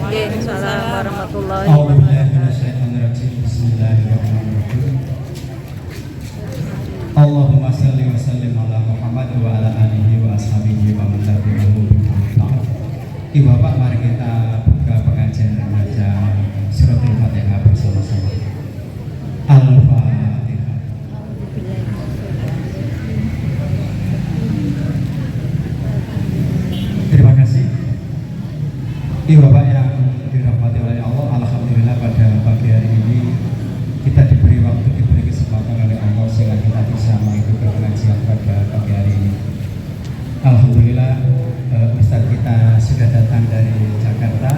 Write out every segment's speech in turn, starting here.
Waalaikumsalam warahmatullahi wabarakatuh. Bismillahirrahmanirrahim. Allahumma salli wa sallim ala Muhammad wa ala alihi wa ashabihi wa man tabi'ahu bi ihsan. Ibu Bapak, mari kita buka pengajian remaja suratul Fatihah bersama-sama. Al-Fatihah. Terima kasih. Ibu Bapak yang dirahmati oleh Allah, alhamdulillah pada pagi hari ini kita diberi waktu, diberi kesempatan oleh Allah sehingga kita bisa mengikuti pengajian pada pagi hari ini. Alhamdulillah, Ustaz kita sudah datang dari Jakarta.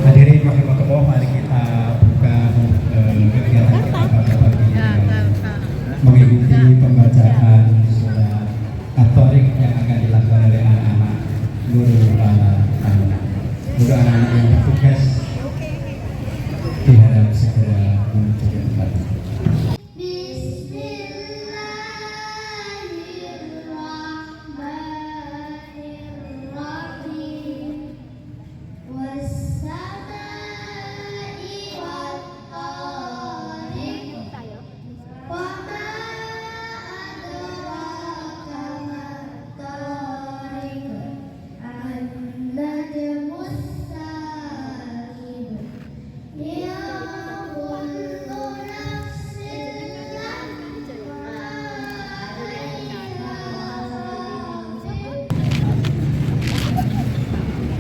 Hadirin rahimakumullah, mari kita buka kegiatan kita pada pagi ini mengikuti pembacaan surah At-Tariq yang akan dilakukan oleh anak-anak Nurul Anak. Untuk anak-anak yang bertugas diharap segera menuju ke tempat.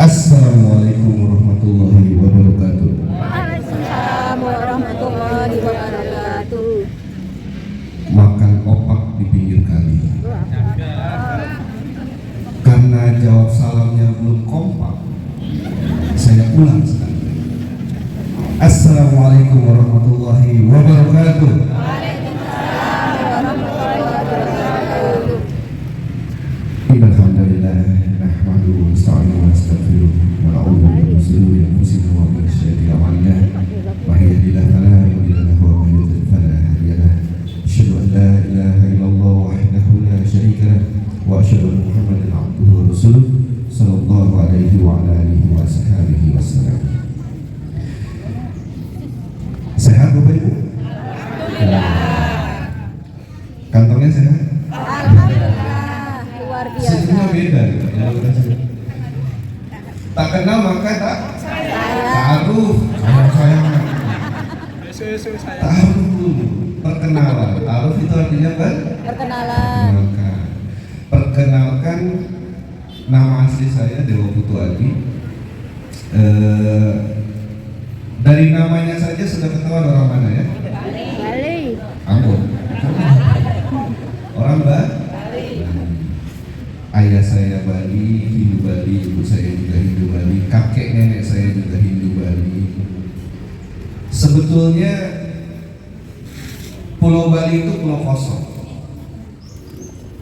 Assalamualaikum warahmatullahi wabarakatuh. Waalaikumsalam warahmatullahi wabarakatuh. Makan opak di pinggir kali. Karena jawab salamnya belum kompak, saya ulang sekali. Assalamualaikum warahmatullahi wabarakatuh. Waalaikumsalam warahmatullahi wabarakatuh. Innal hamdalillah nahmaduhu wa nasta'inuhu wa nastaghfiruh wa na'udzu billahi min shururi anfusina wa min sayyiati a'malina. Man yahdihillahu fala mudilla lahu wa man yudlil fala hadiya lahu. Asyhadu an la ilaha illallah wahdahu la syarika lahu wa asyhadu anna Muhammadan abduhu wa rasuluh sallallahu alaihi wa ala alihi wa sahbihi wasallam. Sehat Bapak Ibu? Kantongnya sehat? Alhamdulillah, luar biasa. Sebenarnya beda gitu ya. Tak kenal maka tak taruh sayang. Taruh dulu, perkenalan. Taruh itu artinya Perkenalan. Perkenalkan, nama asli saya Dewa Putu Adi. Dari namanya saja sudah ketahuan orang mana ya? Bali. Ambon. Orang Bali. Ayah saya Bali, Hindu Bali, ibu saya juga Hindu Bali, kakek nenek saya juga Hindu Bali. Sebetulnya Pulau Bali itu pulau kosong.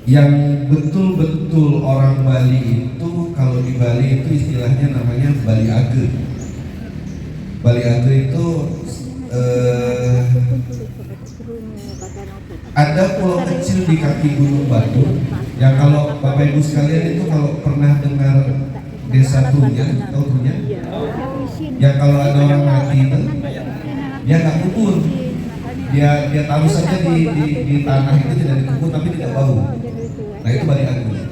Yang betul-betul orang Bali itu, kalau di Bali itu istilahnya namanya Bali Age. Bali Age itu ada pulau kecil di kaki Gunung Batu yang kalau Bapak Ibu sekalian itu kalau pernah dengar desa Trunyan, tahu Trunyan? Yang kalau ada orang mati itu dia nggak kubur, dia taruh saja di tanah itu, tidak dikubur tapi tidak bau. Nah itu Bali Age.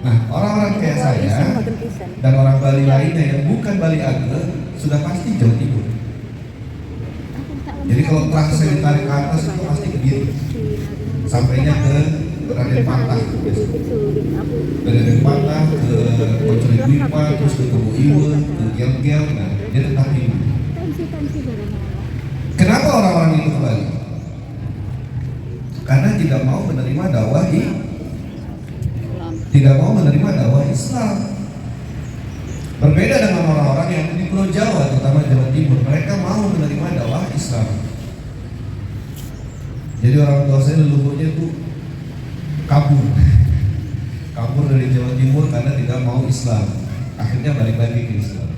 Nah orang-orang kayak saya dan orang Bali lainnya yang bukan Bali Age sudah pasti Jawa Timur. Jadi kalau truk saya ditarik ke atas itu pasti ke kiri, sampainya ke Raden Patah, ke Raden Patah, ke Kocoliwipa, terus ke Kebu Iwe, ke Gel-Gel. Nah dia tetap ini. Kenapa orang-orang itu ke Bali? Karena tidak mau menerima dakwah tidak mau menerima dakwah Islam. Berbeda dengan orang-orang yang di Pulau Jawa, terutama Jawa Timur, mereka mau menerima dakwah Islam. Jadi orang tua saya leluhurnya itu kabur dari Jawa Timur karena tidak mau Islam. Akhirnya balik lagi ke Islam.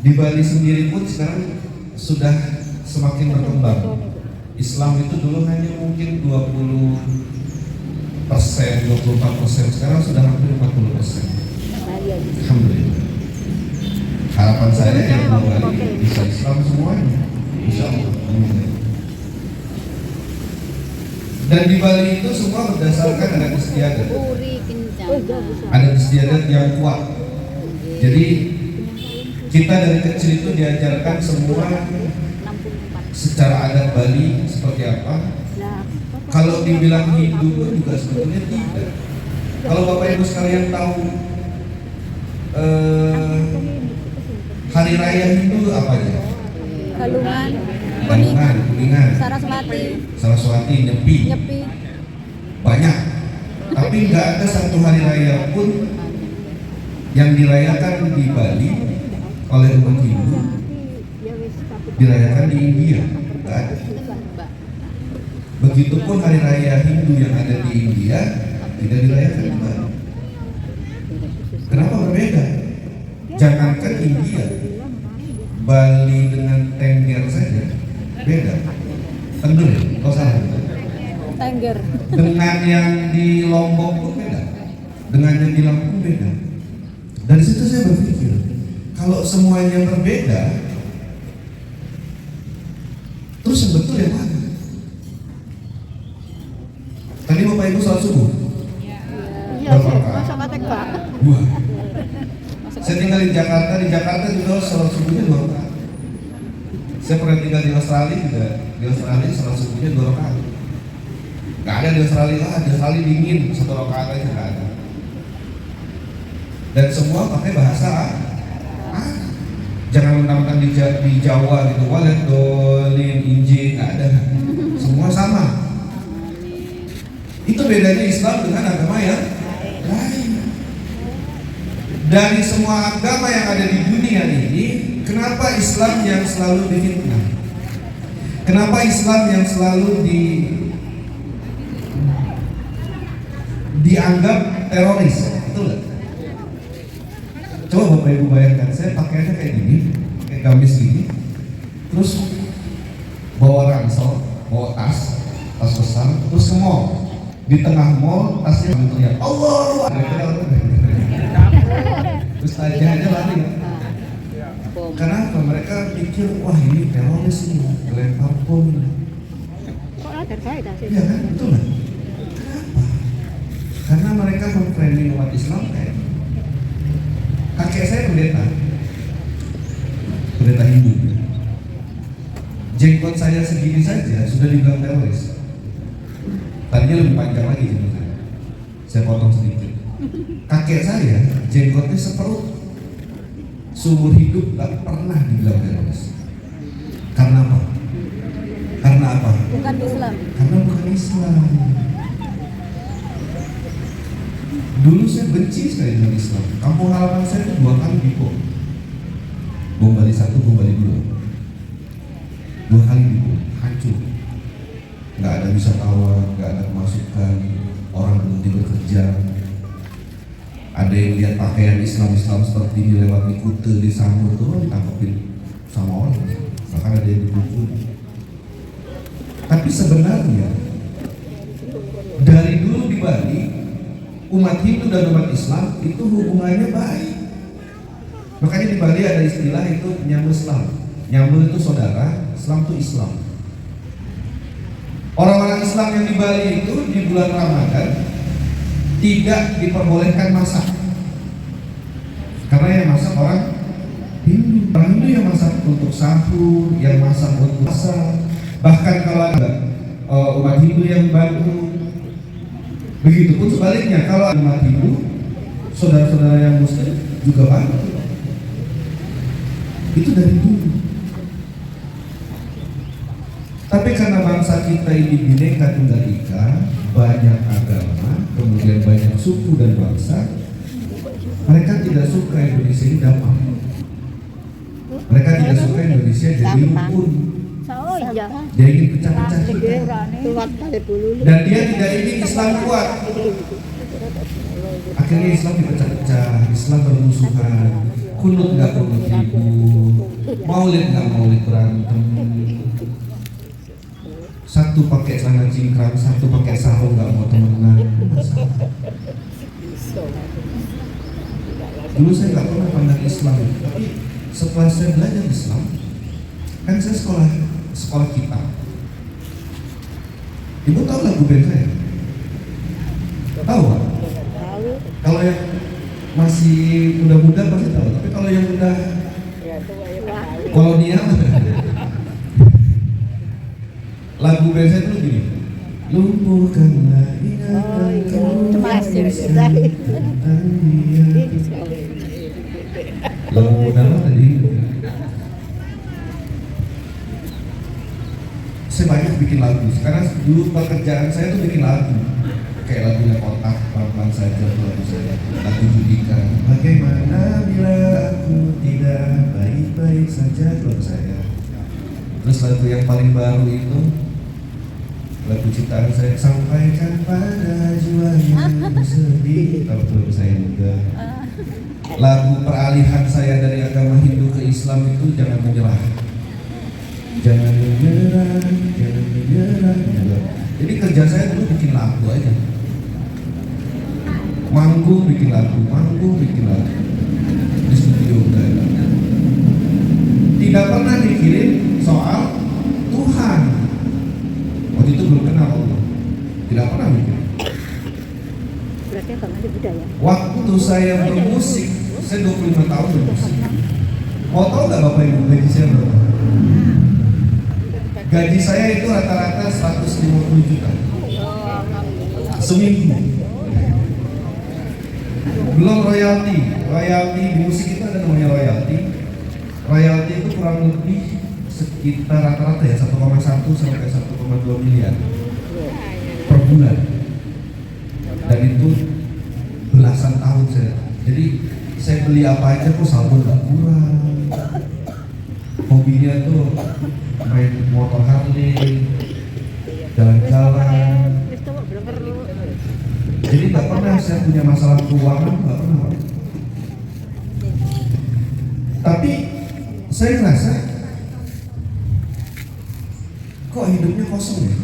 Di Bali sendiri pun sekarang sudah semakin berkembang. Islam itu dulu hanya mungkin 20%, 24%, sekarang sudah hampir 40%. Alhamdulillah. Harapan saya yang Bali bisa Islam semuanya, insya Allah. Dan di Bali itu semua berdasarkan adat istiadat. Adat istiadat yang kuat. Jadi kita dari kecil itu diajarkan semua secara adat Bali seperti apa. Kalau dibilang Hindu pun juga sebetulnya tidak. Kalau Bapak Ibu sekalian tahu hari raya Hindu apa aja? Galungan, Kuningan, Saraswati, Nyepi. Banyak. Tapi nggak ada satu hari raya pun yang dirayakan di Bali oleh umat Hindu dirayakan di India. Nggak ada. Begitupun hari raya Hindu yang ada di India tidak dirayakan di Bali. Kenapa berbeda? Jangankan India, Bali dengan Tengger saja beda. Tengger ya? Oh salah. Tengger. Dengan yang di Lombok pun beda. Dengan yang di Lampung beda. Dari situ saya berpikir, kalau semuanya berbeda, terus yang betul yang mana? Tadi Bapak Ibu sholat subuh? Iya, masa katek Pak? Dua. Saya tinggal di Jakarta juga sholat subuhnya 2 rakaat. Saya pernah tinggal di Australia juga, di Australia sholat subuhnya 2 rakaat. Gak ada di Australia dingin, 1 rakaat aja gak ada. Dan semua pakai bahasa jangan mentang-mentang di Jawa gitu, walet dolin, injil, gak ada. Semua sama. Itu bedanya Islam dengan agama yang lain. Dari semua agama yang ada di dunia ini, kenapa Islam yang selalu difitnah? Kenapa Islam yang selalu dianggap teroris? Betul nggak? Coba Bapak Ibu bayangkan, saya pakaiannya kayak gini, pakai gamis gini, terus bawa ransel, bawa tas besar, terus ke mall. Di tengah mall tasnya teriak Allah, terus tajahnya lari. Kenapa? Mereka pikir wah ini teroris ini, lempar bom. Kok ada faedah sih? Iya kan, betul kan? Kenapa? Karena mereka memframing umat Islam kayak kakek saya pendeta Hindu. Jenggot saya segini saja sudah dibilang teroris. Tadinya lebih panjang lagi jenggot saya potong sedikit. Kakek saya jenggotnya seperut, seumur hidup gak pernah dibilang teroris. Karena apa? Bukan Islam. Karena bukan Islam. Dulu saya benci sekali dengan Islam. Kampung halaman saya itu 2 kali dibom. Bom Bali 1, bom Bali 2. 2 kali dibom, hancur. Nggak ada wisatawan, nggak ada pemasukan, orang berhenti bekerja. Ada yang lihat pakaian Islam seperti ini lewat di Kute, di Sanur tuh ditangkapin sama orang. Bahkan ada yang dipukul. Tapi sebenarnya dari dulu di Bali, umat Hindu dan umat Islam itu hubungannya baik. Makanya di Bali ada istilah itu nyambul Islam. Nyambul itu saudara, Islam itu Islam. Orang-orang Islam yang di Bali itu di bulan Ramadan tidak diperbolehkan masak, karena yang masak orang Hindu. Orang Hindu yang masak untuk sahur, yang masak untuk puasa. Bahkan kalau ada umat Hindu yang bantu, begitupun sebaliknya kalau ada umat Hindu, saudara-saudara yang Muslim juga bantu. Itu dari dulu. Tapi karena bangsa kita ini bineka tunggal ika, banyak agama, kemudian banyak suku dan bangsa, mereka tidak suka Indonesia ini damai. Mereka tidak suka Indonesia jadi rukun. Oh iya. Dia ingin pecah-pecah kita. Dan dia tidak ingin Islam kuat. Akhirnya Islam dipecah-pecah, Islam bermusuhan, kunut nggak kunut ribut, maulid nggak maulid berantem. Satu pakai celana cingkrang, satu pakai sarung nggak mau temenan. Dulu saya nggak pernah pandang Islam, tapi setelah saya belajar Islam, kan saya sekolah kita. Ibu tahu lagu band saya? Tahu Pak? Kalau yang masih muda-muda pasti tahu, tapi kalau yang udah kolonial, lagu band saya dulu gini. Lumpuhkanlah ingatan lagu muda tadi. Saya banyak bikin lagu. Sekarang dulu pekerjaan saya tuh bikin lagu. Kayak lagunya Kotak, pelan-pelan saja lagu saya. Lagu Judika. Bagaimana bila aku tidak baik-baik saja lagu saya. Terus lagu yang paling baru itu lagu ciptaan saya, sampaikan pada jiwa yang sedih. Kalau lagu saya juga. Lagu peralihan saya dari agama Hindu ke Islam itu jangan menyerah. Jangan menyerah, jangan menyerah. Jadi kerja saya dulu bikin lagu aja. Manggung bikin lagu di studio udah. Tidak pernah dikirim soal Tuhan. Waktu itu belum kenal Allah. Tidak pernah mikir. Berarti Bang Andi budaya. Waktu saya bermusik, saya 25 tahun bermusik. Mau tahu nggak Bapak Ibu gaji saya berapa? Gaji saya itu rata-rata 150 juta seminggu. Belum royalti di musik itu ada namanya royalti. Royalti itu kurang lebih sekitar rata-rata ya 1,1 sampai 1,2 miliar per bulan. Dan itu belasan tahun saya. Jadi saya beli apa aja kok sabun nggak kurang. Hobinya tuh main motor Harley, jalan-jalan. Jadi nggak pernah saya punya masalah keuangan, nggak pernah. Tapi saya ngerasa kok hidupnya kosong ya,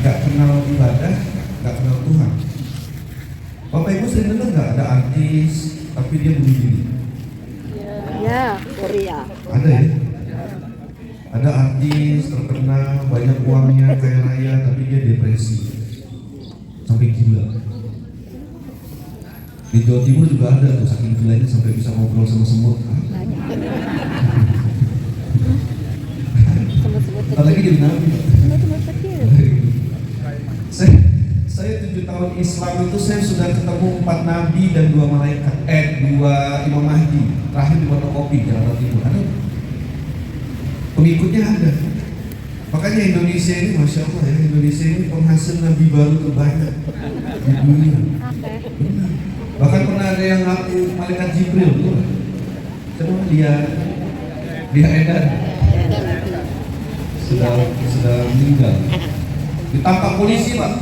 nggak kenal ibadah, nggak kenal Tuhan. Bapak Ibu sering dengar nggak ada artis tapi dia bunuh diri? Ya, Korea. Ada ya? Ada artis terkenal, banyak uangnya, kaya raya, tapi dia depresi sampai gila. Di Jawa Timur juga ada tuh, saking gilanya sampai bisa ngobrol sama semut. Apalagi di Nabi. Saya 7 tahun Islam itu saya sudah ketemu 4 nabi dan 2 malaikat, 2 Imam Mahdi. Terakhir di Wonokopi, Jakarta Timur. Ada pengikutnya ada. Makanya Indonesia ini, masya Allah ya, Indonesia ini penghasil nabi baru terbanyak di dunia. Benar. Bahkan pernah ada yang ngaku malaikat Jibril tuh. Coba dia Edan sudah meninggal. Ditangkap polisi Pak,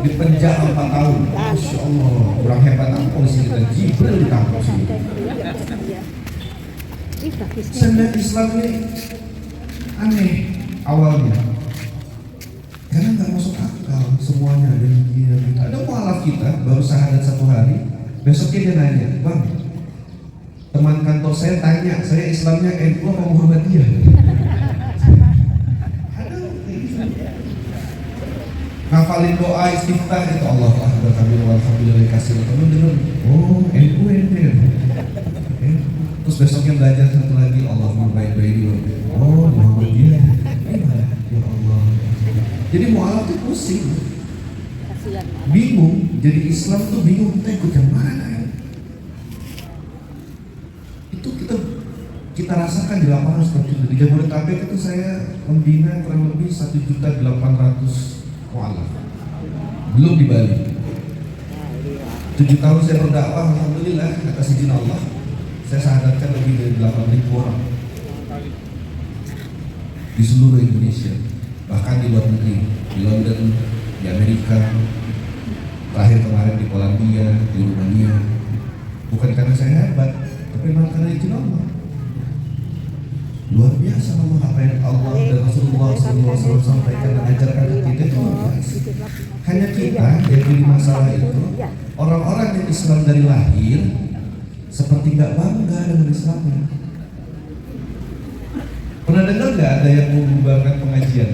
dipenjara 4 tahun. Masya Allah, kurang hebat apa polisi kita. Jibril ditangkap sih. Sebenarnya Islam ini aneh awalnya, karena nggak masuk akal semuanya ada yang gila. Ada mualaf kita baru syahadat 1 hari, besoknya dia nanya, Bang, teman kantor saya tanya, saya Islamnya NU atau Muhammadiyah? Ada ngafalin doa istiftah itu Allah Akbar kabir walhamdulillah kasih. Teman dengar, oh NU ente. Terus besoknya belajar satu lagi, Allahumma baik-baik. Oh Muhammadiyah. Ya Allah. Jadi mualaf itu pusing, bingung. Jadi Islam tuh bingung, kita ikut yang mana ya? Itu kita kita rasakan di lapangan seperti itu. Di Jabodetabek itu saya membina kurang lebih 1.800.000 mualaf. Belum di Bali. 7 tahun saya berdakwah, alhamdulillah atas izin Allah, saya sahadatkan lebih dari 8.000 orang di seluruh Indonesia, bahkan di luar negeri, di London, di Amerika, terakhir kemarin di Polandia, di Rumania. Bukan karena saya hebat, tapi memang karena izin Allah. Luar biasa Allah, apa yang Allah dan Rasulullah SAW sampaikan dan ajarkan ke kita itu luar biasa. Hanya kita yang jadi masalah itu, orang-orang yang Islam dari lahir seperti nggak bangga dengan Islamnya. Pernah dengar nggak ada yang membubarkan pengajian?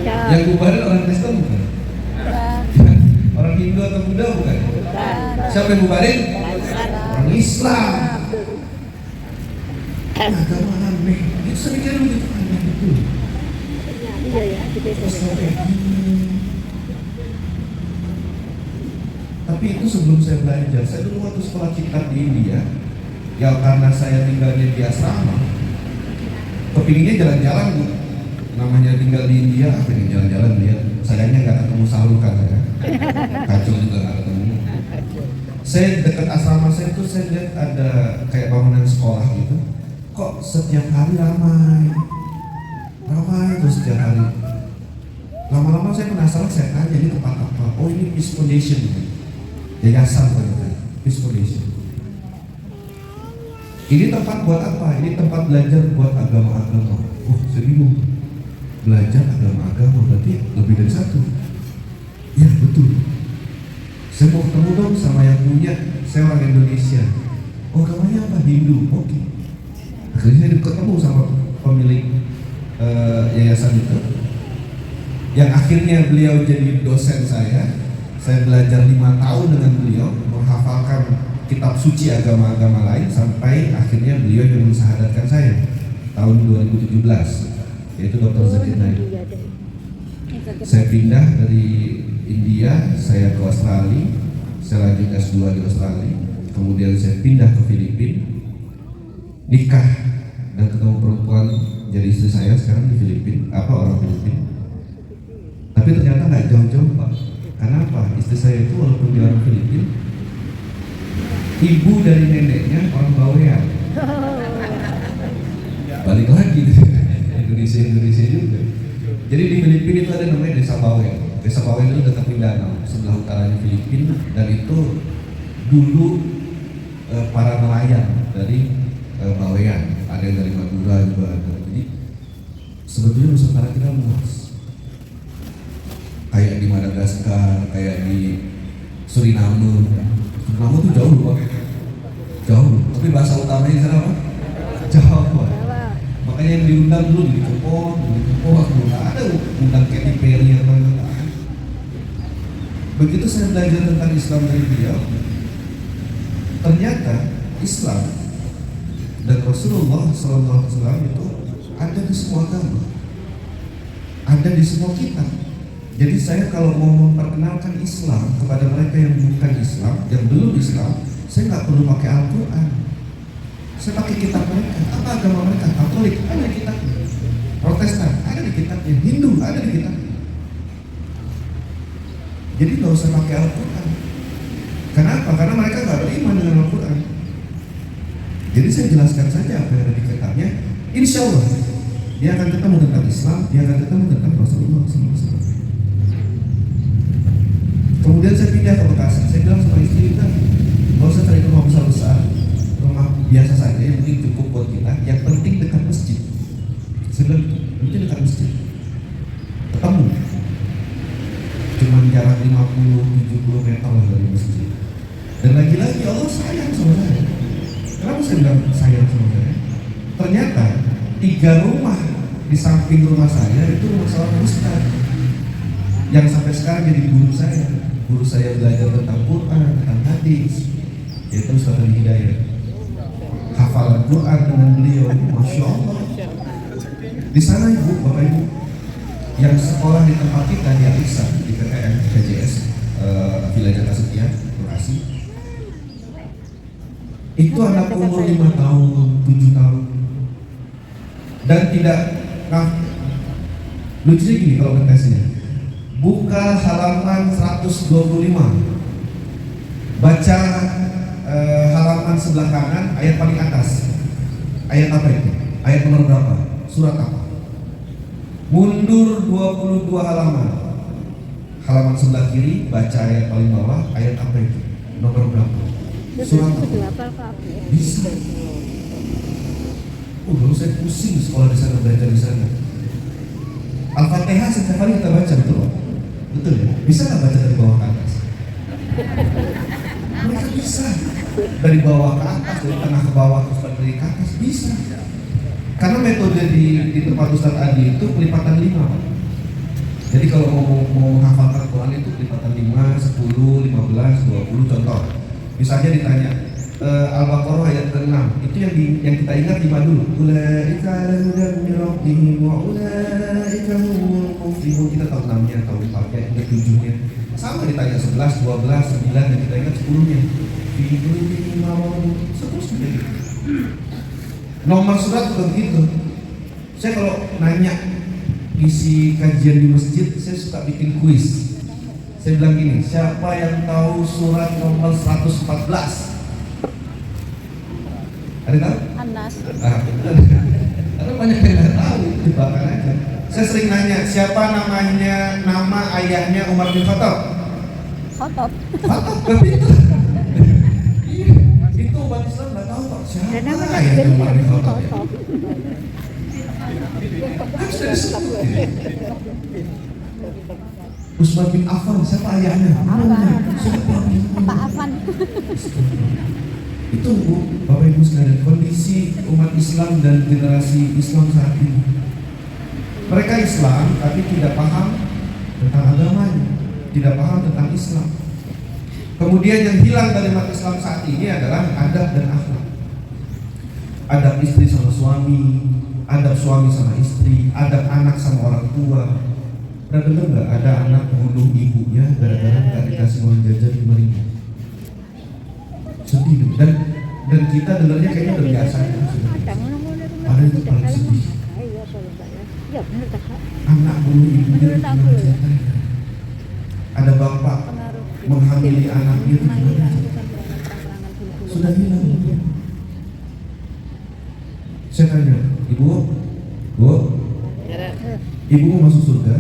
Yang bubarin orang Kristen bukan? Orang Hindu atau Buddha bukan? Siapa yang bubarin? Orang Islam. Agama aneh. Itu saya pikir begitu aneh itu. Iya ya, Tapi itu sebelum saya belajar, saya dulu waktu sekolah kitab di India, ya karena saya tinggalnya di asrama, kepinginnya jalan-jalan Bu. Namanya tinggal di India, pengen jalan-jalan lihat. Sayangnya nggak ketemu salukan saya. Kacau juga nggak ketemu. Saya dekat asrama saya itu saya lihat ada kayak bangunan sekolah gitu. Kok setiap hari ramai terus setiap hari. Lama-lama saya penasaran, saya tanya ini tempat apa? Oh ini Peace Foundation, yayasan ternyata Peace Foundation. Ini tempat buat apa? Ini tempat belajar buat agama-agama. Oh saya bingung. Belajar agama-agama berarti lebih dari satu. Ya betul. Saya mau ketemu dong sama yang punya. Saya orang Indonesia. Oh agamanya apa? Hindu. Oke. Akhirnya saya ketemu sama pemilik yayasan itu, yang akhirnya beliau jadi dosen saya. Saya belajar 5 tahun dengan beliau, menghafalkan kitab suci agama-agama lain, sampai akhirnya beliau yang mensahadatkan saya tahun 2017, yaitu Dr. Zakir Naik. Saya pindah dari India, saya ke Australia, saya lanjut S2 di Australia, kemudian saya pindah ke Filipina, nikah dan ketemu perempuan jadi istri saya sekarang di Filipina, orang Filipina. Tapi ternyata nggak jauh-jauh Pak. Kenapa? Istri saya itu walaupun di orang Filipina, ibu dari neneknya orang Bawean. Balik lagi Indonesia juga. Jadi di Filipina itu ada namanya Desa Bawean. Desa Bawean itu dekat Mindanao, sebelah utaranya Filipina, dan itu dulu para nelayan dari Bawean. Ada yang dari Madura juga ada. Jadi sebetulnya Nusantara kita luas. Kayak di Madagaskar, kayak di Suriname. Suriname tuh jauh Pak. Jauh. Tapi bahasa utamanya di sana apa? Jawa. Makanya yang diundang dulu di Jepang, nggak ada undang Katy Perry atau enggak. Begitu saya belajar tentang Islam dari beliau, ternyata Islam dan Rasulullah SAW itu ada di semua agama, ada di semua kitab. Jadi saya kalau mau memperkenalkan Islam kepada mereka yang bukan Islam, yang belum Islam, saya nggak perlu pakai Al-Quran. Saya pakai kitab mereka. Apa agama mereka? Katolik, ada di kitabnya. Protestan, ada di kitabnya. Hindu, ada di kitabnya. Jadi nggak usah pakai Al-Quran. Kenapa? Karena mereka nggak beriman dengan Al-Quran. Jadi saya jelaskan saja apa yang ada di kitabnya. Insya Allah dia akan ketemu tentang Islam, dia akan ketemu tentang Rasulullah SAW. Kemudian saya pindah ke Bekasi. Saya bilang sama istri kita, nggak usah cari rumah besar-besar, rumah biasa saja yang penting cukup buat kita. Yang penting dekat masjid. Saya bilang penting dekat masjid. Ketemu. Cuma jarak 50-70 meter dari masjid. Dan lagi-lagi Allah sayang sama saya. Kenapa saya bilang sayang sama saya? Ternyata 3 rumah di samping rumah saya itu rumah seorang ustaz yang sampai sekarang jadi guru saya. Guru saya belajar tentang Quran, tentang hadis, yaitu Ustaz Ali Hidayat. Hafalan Quran dengan beliau, Masya Allah. Di sana Ibu, Bapak Ibu, yang sekolah di tempat kita di Alisa, di PTN, KJS, Villa Jaka Setia, Bekasi. Itu anak umur 5 tahun, 7 tahun. Dan tidak, nah, lucunya gini kalau ngetesnya. Buka halaman 125. Baca halaman sebelah kanan, ayat paling atas. Ayat apa itu? Ayat nomor berapa? Surat apa? Mundur 22 halaman. Halaman sebelah kiri, baca ayat paling bawah, ayat apa itu? Nomor berapa? Surat apa? Bisa. Dulu saya pusing sekolah di sana, belajar di sana. Al-Fatihah setiap hari kita baca, betul Pak? Betul ya? Bisa nggak baca dari bawah ke atas? Mereka bisa. Dari bawah ke atas, dari tengah ke bawah, terus dari ke atas, bisa. Karena metode di tempat Ustaz Adi itu pelipatan 5 Pak. Jadi kalau mau menghafalkan Quran itu pelipatan 5, 10, 15, 20 contoh. Misalnya ditanya Al-Baqarah ayat ke-6, itu yang kita ingat 5 dulu. Ulaika ala hudan min rabbihim wa ulaika humul muflihun. Kita tahu 6-nya, tahu 4-nya, ingat 7-nya. Sama ditanya 11, 12, 9, dan kita ingat 10-nya. Fi qulubihim maradun. Seterusnya gitu. Nomor surat juga begitu. Saya kalau nanya isi kajian di masjid, saya suka bikin kuis. Saya bilang gini, siapa yang tahu surat nomor 114? Ada tahu? Anas. Karena banyak yang nggak tahu, jebakan aja. Saya sering nanya, siapa nama ayahnya Umar bin Khattab? Khattab. Khattab, tapi itu. Iya, itu umat Islam nggak tahu Pak. Siapa ayahnya Umar bin Khattab? Harus disebut. Utsman bin Affan, siapa ayahnya? Pak Afan. Itu Bu, Bapak Ibu sekalian, kondisi umat Islam dan generasi Islam saat ini. Mereka Islam tapi tidak paham tentang agamanya, tidak paham tentang Islam. Kemudian yang hilang dari umat Islam saat ini adalah adab dan akhlak. Adab istri sama suami, adab suami sama istri, adab anak sama orang tua. Pernah dengar nggak ada anak bunuh ibunya gara-gara nggak dikasih uang jajan 5.000? Sedih dan kita dengarnya kayaknya udah biasa ya. Padahal itu paling sedih. Anak bunuh ibunya ada bapak menghamili anaknya itu gimana? Sudah hilang. Saya tanya, ibu mau masuk surga?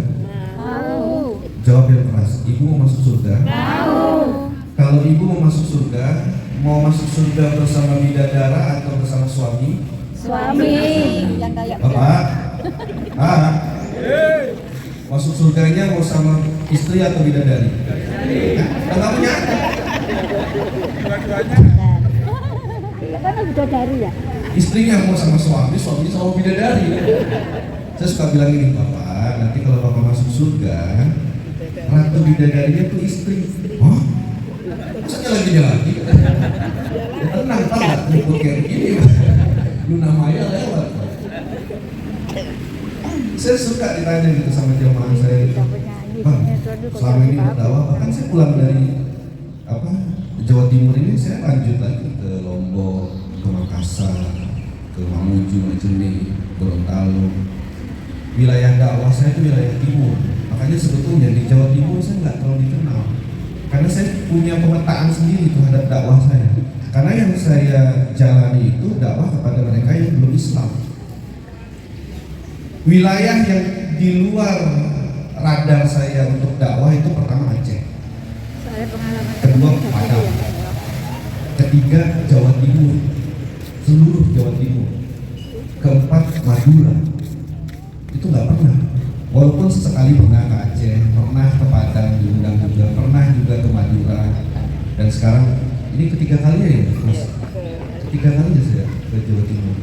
Mau. Jawab yang keras. Ibu mau masuk surga? Mau. Kalau ibu mau masuk surga, mau masuk surga bersama bidadara atau bersama suami? Suami. Yang kayak Bapak? Masuk surganya mau sama istri atau bidadari? Enggak punya anak. kan bidadari ya. Istrinya mau sama suaminya sama bidadari. Saya suka bilang ini, Bapak, nanti kalau Bapak masuk surga, ratu bidadarinya tuh istri. Hah? Maksudnya lagi? Ya, tenang Pak, nggak nyebut kayak begini. Luna Maya lewat. Saya suka ditanya gitu sama jamaah saya gitu, Bang, selama ini berdakwah, bahkan saya pulang dari Jawa Timur ini, saya lanjut lagi ke Lombok, ke Makassar, ke Mamuju, Majene, Gorontalo. Wilayah dakwah saya itu wilayah timur, makanya sebetulnya di Jawa Timur saya nggak terlalu dikenal, karena saya punya pemetaan sendiri terhadap dakwah saya. Karena yang saya jalani itu dakwah kepada mereka yang belum Islam. Wilayah yang di luar radar saya untuk dakwah itu pertama Aceh, kedua Padang, ketiga Jawa Timur, seluruh Jawa Timur, keempat Madura. Itu nggak pernah, walaupun sesekali pernah ke Aceh, pernah ke Padang diundang juga, pernah juga ke Madura, dan sekarang ini ketiga kalinya ya Mas, ketiga kalinya saya ke Jawa Timur.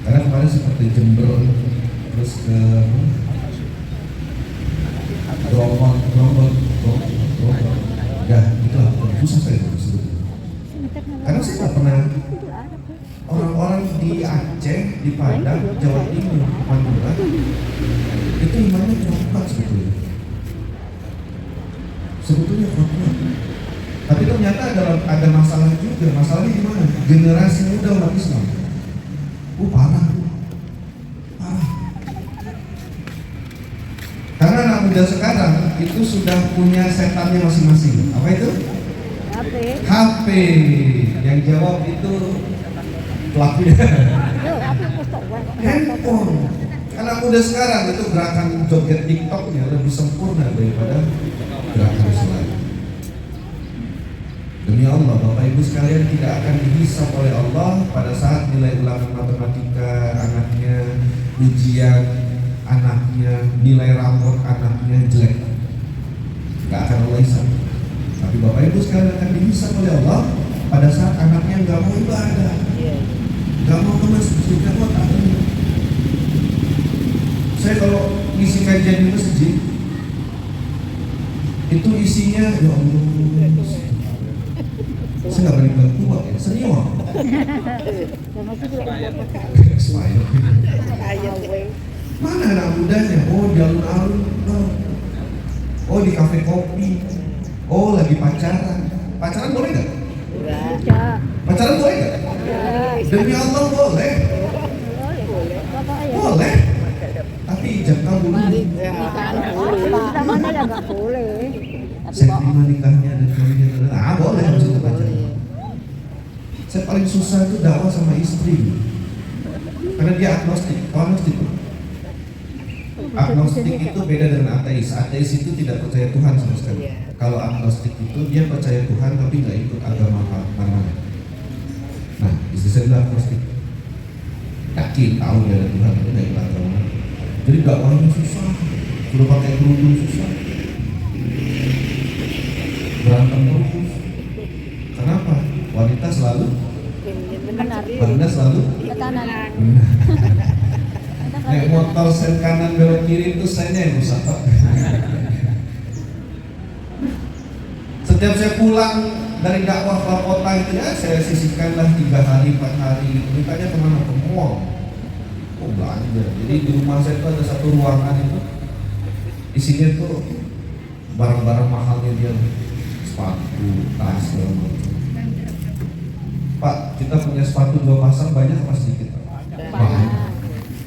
Karena kemarin seperti Jember, terus ke Brombong, ya itulah susah saya sebetulnya. Karena saya nggak pernah, orang-orang di Aceh, di Padang, Jawa Timur, Madura itu imannya cuma kuat sebetulnya kuat. Tapi ternyata ada masalah juga. Masalahnya di mana? Generasi muda umat Islam. Parah. Karena anak muda sekarang itu sudah punya setannya masing-masing. Apa itu? HP. Yang jawab itu pelakunya. Handphone. Anak muda sekarang itu gerakan joget TikToknya lebih sempurna daripada gerakan Islam. Demi Allah, Bapak Ibu sekalian, tidak akan dihisab oleh Allah pada saat nilai ulangan matematika anaknya, ujian anaknya, nilai rapor anaknya jelek. Gak akan Allah hisab. Tapi Bapak Ibu sekalian akan dihisab oleh Allah pada saat anaknya gak mau ibadah, gak mau ke masjid, gak mau taklim. Saya kalau ngisi kajian di masjid, itu isinya ya Allah, saya nggak berani bilang tua ya, senior. Mana anak mudanya? Oh di alun-alun, oh di kafe kopi, oh lagi pacaran. Pacaran boleh nggak? Pacaran boleh nggak? Demi Allah boleh. Boleh. Tapi ijab kabul. Mana ya nggak boleh. Saya terima nikahnya dan kawinnya. Boleh harus itu pacaran. Saya paling susah itu dakwah sama istri, karena dia agnostik. Agnostik itu beda dengan ateis. Ateis itu tidak percaya Tuhan sama sekali. Kalau agnostik itu dia percaya Tuhan tapi nggak ikut agama mana. Nah, istri saya bilang agnostik, yakin tahu dia ada Tuhan tapi nggak ikut agama. Jadi dakwahnya susah, sudah pakai kerudung susah, berantem terus. Kenapa? Wanita selalu Tekanan. naik motor sen kanan belok kiri itu saya yang rusak Pak. Setiap saya pulang dari dakwah ke kota itu ya saya sisihkanlah 3 hari 4 hari. Mintanya kemana? Ke mall. Oh belanja. Jadi di rumah saya itu ada satu ruangan itu isinya tuh barang-barang mahalnya dia, sepatu, tas, segala macam. Pak, kita punya sepatu 2 pasang banyak apa sedikit? Banyak.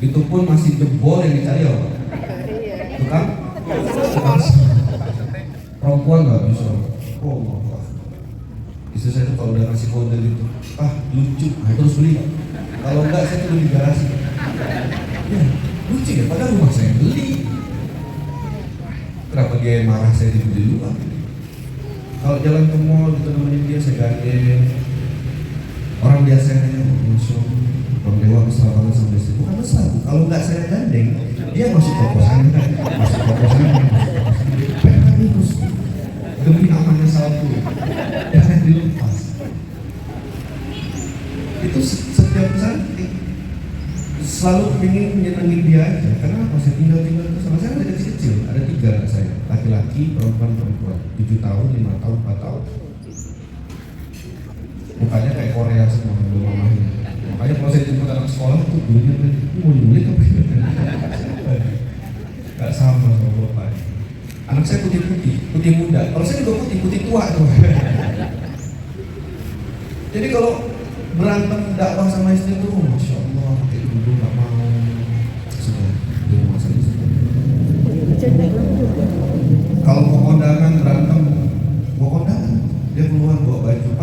Itu pun masih jebol yang dicari ya Pak. Tukang perempuan nggak bisa. Oh Allah. Istri saya tuh kalau udah ngasih kode gitu, lucu, terus beli. Kalau enggak saya tuh di garasi. Ya, lucu ya, padahal rumah saya beli. Kenapa dia marah saya di luar? Kalau jalan ke mall gitu nemenin dia saya gandeng. Orang biasa nanya, Bang Dewa mesra banget sama istri. Bukan mesra, kalau nggak saya gandeng, dia masuk kokosan, terus demi namanya satu, jangan dilepas. Itu setiap saat selalu ingin menyenangin dia aja. Karena pas saya tinggal itu sama saya ada kecil, ada 3 anak saya, laki-laki, perempuan, 7 tahun, 5 tahun, 4 tahun. Mukanya kayak Korea semua dulu mamanya. Makanya kalau saya jemput anak sekolah tuh gurunya bilang, mau nyulik apa ya? Gak sama bapak. Anak saya putih muda. Kalau saya juga putih tua tuh. Jadi kalau berantem dakwah sama istri tuh, masya Allah, kayak dulu gak mau. Sudah di rumah saya sudah. Kalau mau kondangan berantem, dia keluar bawa baju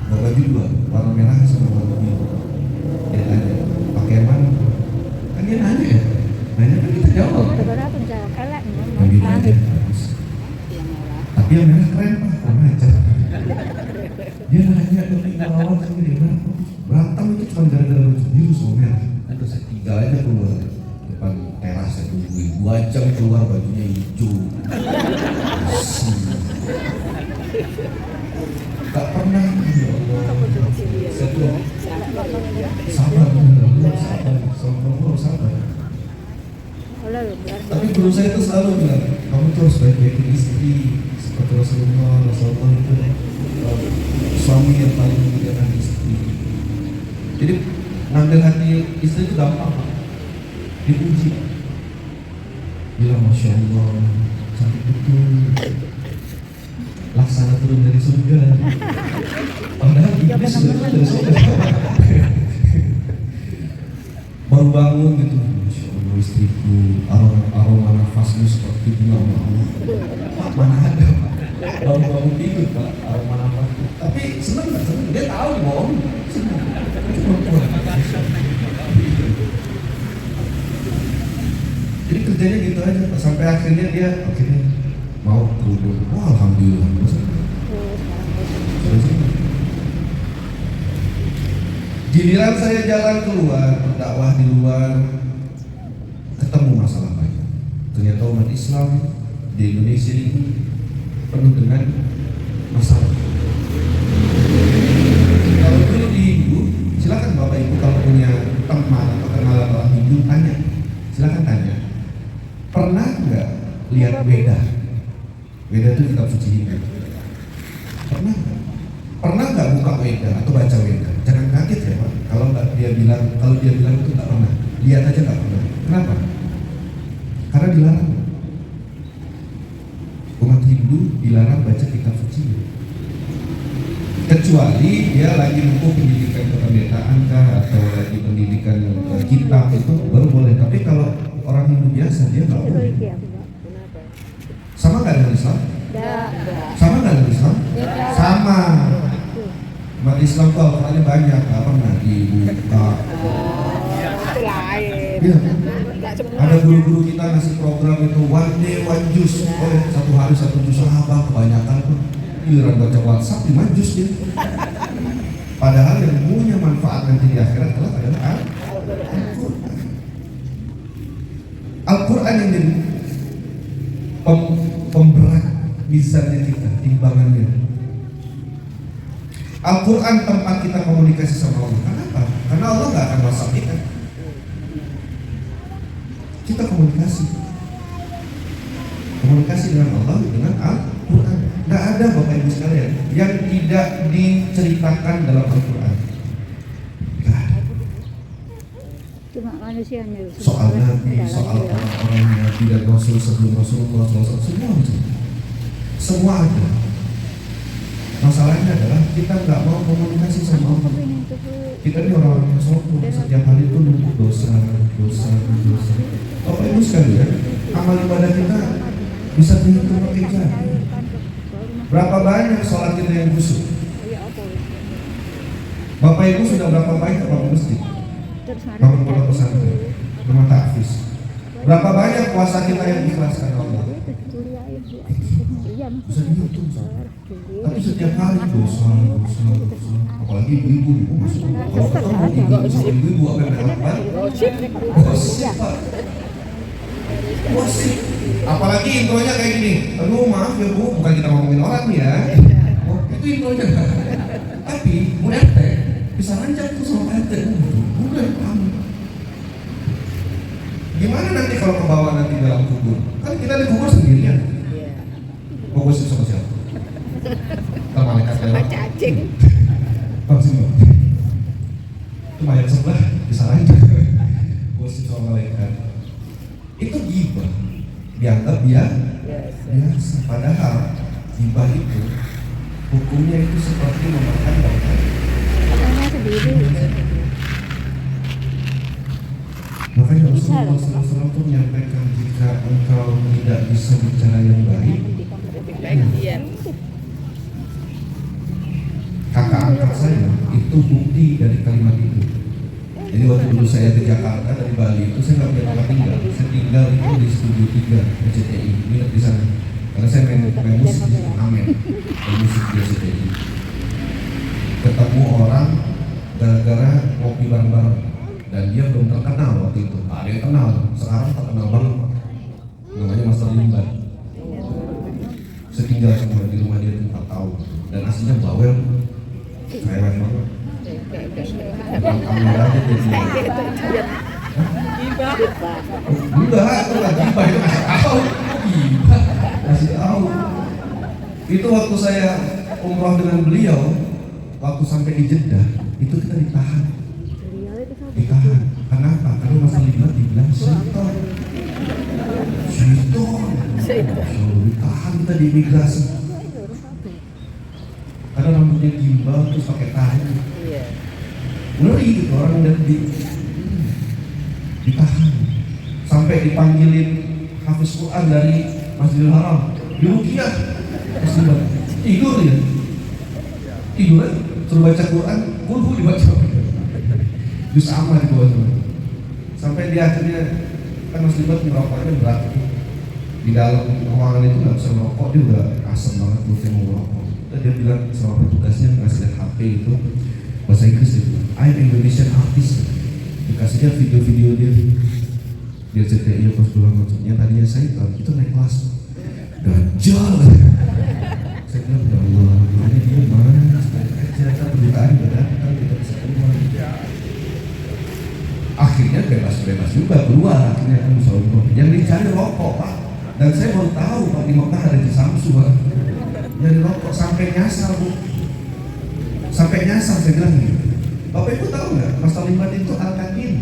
bawa baju 2, warna merah sama warna biru. Dia tanya, pakai yang mana? Kan dia nanya ya, kan kita jawab. Yang biru aja, tapi yang merah keren Pak, kurang ajar. Dia nanya tuh lawan sendiri, berantem itu cuma gara-gara baju biru sama merah. Terus saya 3 aja keluar depan teras, saya tungguin 2 jam keluar bajunya hijau. Gak pernah, ya Allah. Saya tuh sabar. Tapi guru saya itu selalu bilang, kamu tuh harus baik-baikin istri seperti Rasulullah itu suami yang paling memuliakan istri. Jadi ngambil hati istri itu gampang, dipuji. Bilang Masya Allah, cantik betul, laksana terus Padahal iblis sudah baru bangun gitu. Masya Allah istriku, aroma nafasmu seperti bunga mawar. Pak, mana ada Pak? Baru bangun tidur Pak, aroma nafasmu. Tapi senang nggak senang? Dia tahu bohong. Senang. Jadi kerjanya gitu aja Pak. Sampai akhirnya dia mau kerudung. Wah alhamdulillah. Giliran saya jalan keluar, berdakwah di luar, ketemu masalah banyak. Ternyata umat Islam di Indonesia ini penuh dengan masalah. Kalau dulu di Hindu, silakan Bapak Ibu kalau punya teman atau kenalan orang Hindu tanya, silakan tanya. Pernah nggak lihat Weda? Weda itu kitab suci Hindu. Pernah nggak? Pernah nggak buka Weda atau baca Weda? Jangan kaget ya Pak. Kalau dia bilang itu nggak pernah. Lihat aja nggak pernah. Kenapa? Karena dilarang. Umat Hindu dilarang baca kitab suci. Kecuali dia lagi menempuh pendidikan kependetaan kah atau lagi pendidikan kitab itu baru boleh. Tapi kalau orang Hindu biasa dia nggak boleh. Sama nggak dengan Islam? Sama nggak dengan Islam? Sama. Umat Islam tuh Al-Qurannya banyak, nggak pernah dibuka. Iya. Ada guru-guru kita ngasih program itu one day one juice. Satu hari satu jus sahabat kebanyakan tuh. Giliran baca WhatsApp 5 jus dia. Padahal yang punya manfaat nanti di akhirat adalah Al-Quran. Al-Quran yang jadi pemberat mizannya kita, timbangannya. Al-Quran tempat kita komunikasi sama Allah. Kenapa? Karena Allah nggak akan WhatsApp kita. Kita komunikasi dengan Allah dengan Al-Quran. Nggak ada Bapak Ibu sekalian yang tidak diceritakan dalam Al-Quran. Nggak ada. Cuma manusianya. Soal Nabi, soal orang-orang Nabi dan Rasul sebelum Rasulullah SAW, semua ada. Masalahnya adalah kita nggak mau komunikasi sama Allah. Kita ini orang-orang yang sombong, setiap hari itu numpuk dosa. Bapak Ibu sekalian, amal ibadah kita bisa dihitung pakai jari. Berapa banyak sholat kita yang khusyuk? Bapak Ibu sudah berapa banyak bangun masjid, bangun pondok pesantren, rumah tahfiz? Berapa banyak puasa kita yang ikhlas karena Allah? Bisa dihitung, tapi setiap hari dosa. Apalagi ibu-ibu masuk. Kalau ketemu ibu-ibu apa yang melakukan? Gosip. Apalagi intronya kayak gini. Aduh maaf ya Bu, bukan kita ngomongin orang nih ya. Oh, itu intronya. Tapi Bu RT bisa lanjut tuh sama RT. Udah paham. Gimana nanti kalau ke bawah nanti dalam kubur? Kan kita di kubur sendirian. Mau gosip sama siapa? Kita malaikat lewat. Cacing. Langsung itu mayat sebelah disalahin. Gosip sama malaikat. Itu ghibah. Dianggap biasa. Padahal ghibah itu hukumnya itu seperti memakan bangkai. Makanya Rasulullah SAW itu menyampaikan jika engkau tidak bisa bicara yang baik, kakak angkat saya itu bukti dari kalimat itu. Jadi waktu dulu saya ke Jakarta dari Bali itu saya nggak punya tempat tinggal. Saya tinggal itu di Studio 3 RCTI, nginep di sana. Karena saya main musik di Amen, main musik di RCTI. Ketemu orang gara-gara ngopi bareng-bareng dan dia belum terkenal waktu itu. Ada yang kenal, sekarang terkenal banget. Namanya Master Limban. Saya tinggal sama di rumah dia 4 tahun dan aslinya bawel, keren banget. Kamera aja dia enggak, itu lagi gibah, itu kasih tahu. Itu waktu saya umroh dengan beliau, waktu sampai di Jeddah, itu kita ditahan. Kenapa? Karena Mas Limat dibilang syaitan. Ditahan kita di imigrasi. Karena rambutnya gimbal terus pakai tahi. Iya. Ngeri gitu orang udah ditahan sampai dipanggilin hafiz Quran dari Masjidil Haram diruqyah. Tidur ya, tidur ya, suruh baca Quran, kulhu dibaca juz amma di bawah itu. Sampai dia akhirnya kan Mas Libat merokoknya berat di dalam ruangan itu nggak bisa merokok, dia udah asam banget belum mau merokok. Dia bilang sama petugasnya ngasih HP itu bahasa Inggris itu, I'm Indonesian artist, dikasihnya video-video dia cerita iya pas pulang maksudnya tadinya saya itu naik kelas Dajjal. Saya bilang ya Allah, ini dia mana aja pemberitaan datang kita bisa keluar. Akhirnya bebas juga keluar, akhirnya kan sombong. Yang dicari rokok Pak, dan saya baru tahu Pak di Mekah ada di Samsu Pak. Dari rokok sampai nyasar Bu, sampai nyasar saya bilang gitu. Bapak Ibu tahu nggak Mas Talibat itu Al-Katin,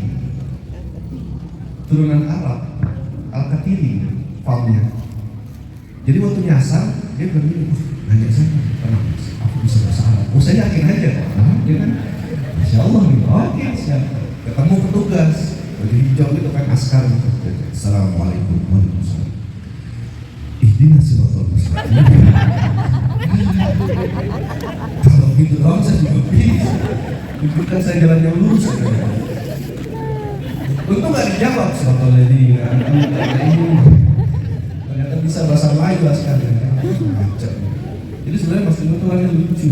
turunan Arab, Al-Katiri famnya. Jadi waktu nyasar dia bilang gini, nanya saya, tenang Mas, aku bisa bahasa Arab. Oh saya yakin aja, dia kan, Masya Allah gitu, oke siap. Ketemu petugas, baju hijau itu kan askar gitu. Assalamualaikum warahmatullahi wabarakatuh. Ihdinas siratal mustaqim. Kalau gitu doang saya juga bisa. Tunjukkan saya jalan yang lurus. Untung nggak dijawab siratal ladzina an'amta alaihim. Ternyata bisa bahasa Melayu askar. Jadi sebenarnya Mas Timo itu orangnya lucu.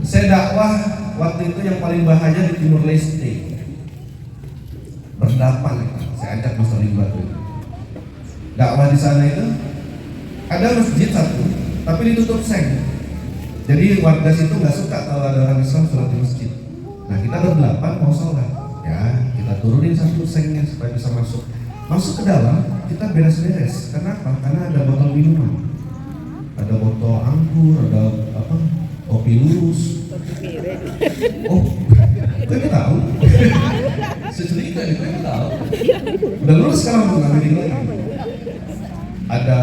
Saya dakwah waktu itu yang paling bahaya di Timur Leste, berdelapan. Saya ajak Mas Timo itu dakwah di sana itu ada masjid satu, tapi ditutup seng. Jadi warga situ nggak suka kalau ada orang Islam sholat di masjid. Nah kita berdelapan mau sholat, ya kita turunin satu sengnya supaya bisa masuk. Masuk ke dalam kita beres-beres. Kenapa? Karena ada botol minuman, ada botol anggur, ada apa? Kopi lurus. Oh, kau tahu? Secerita nih, kau tahu? Udah lurus sekarang bukan lagi lagi. Ada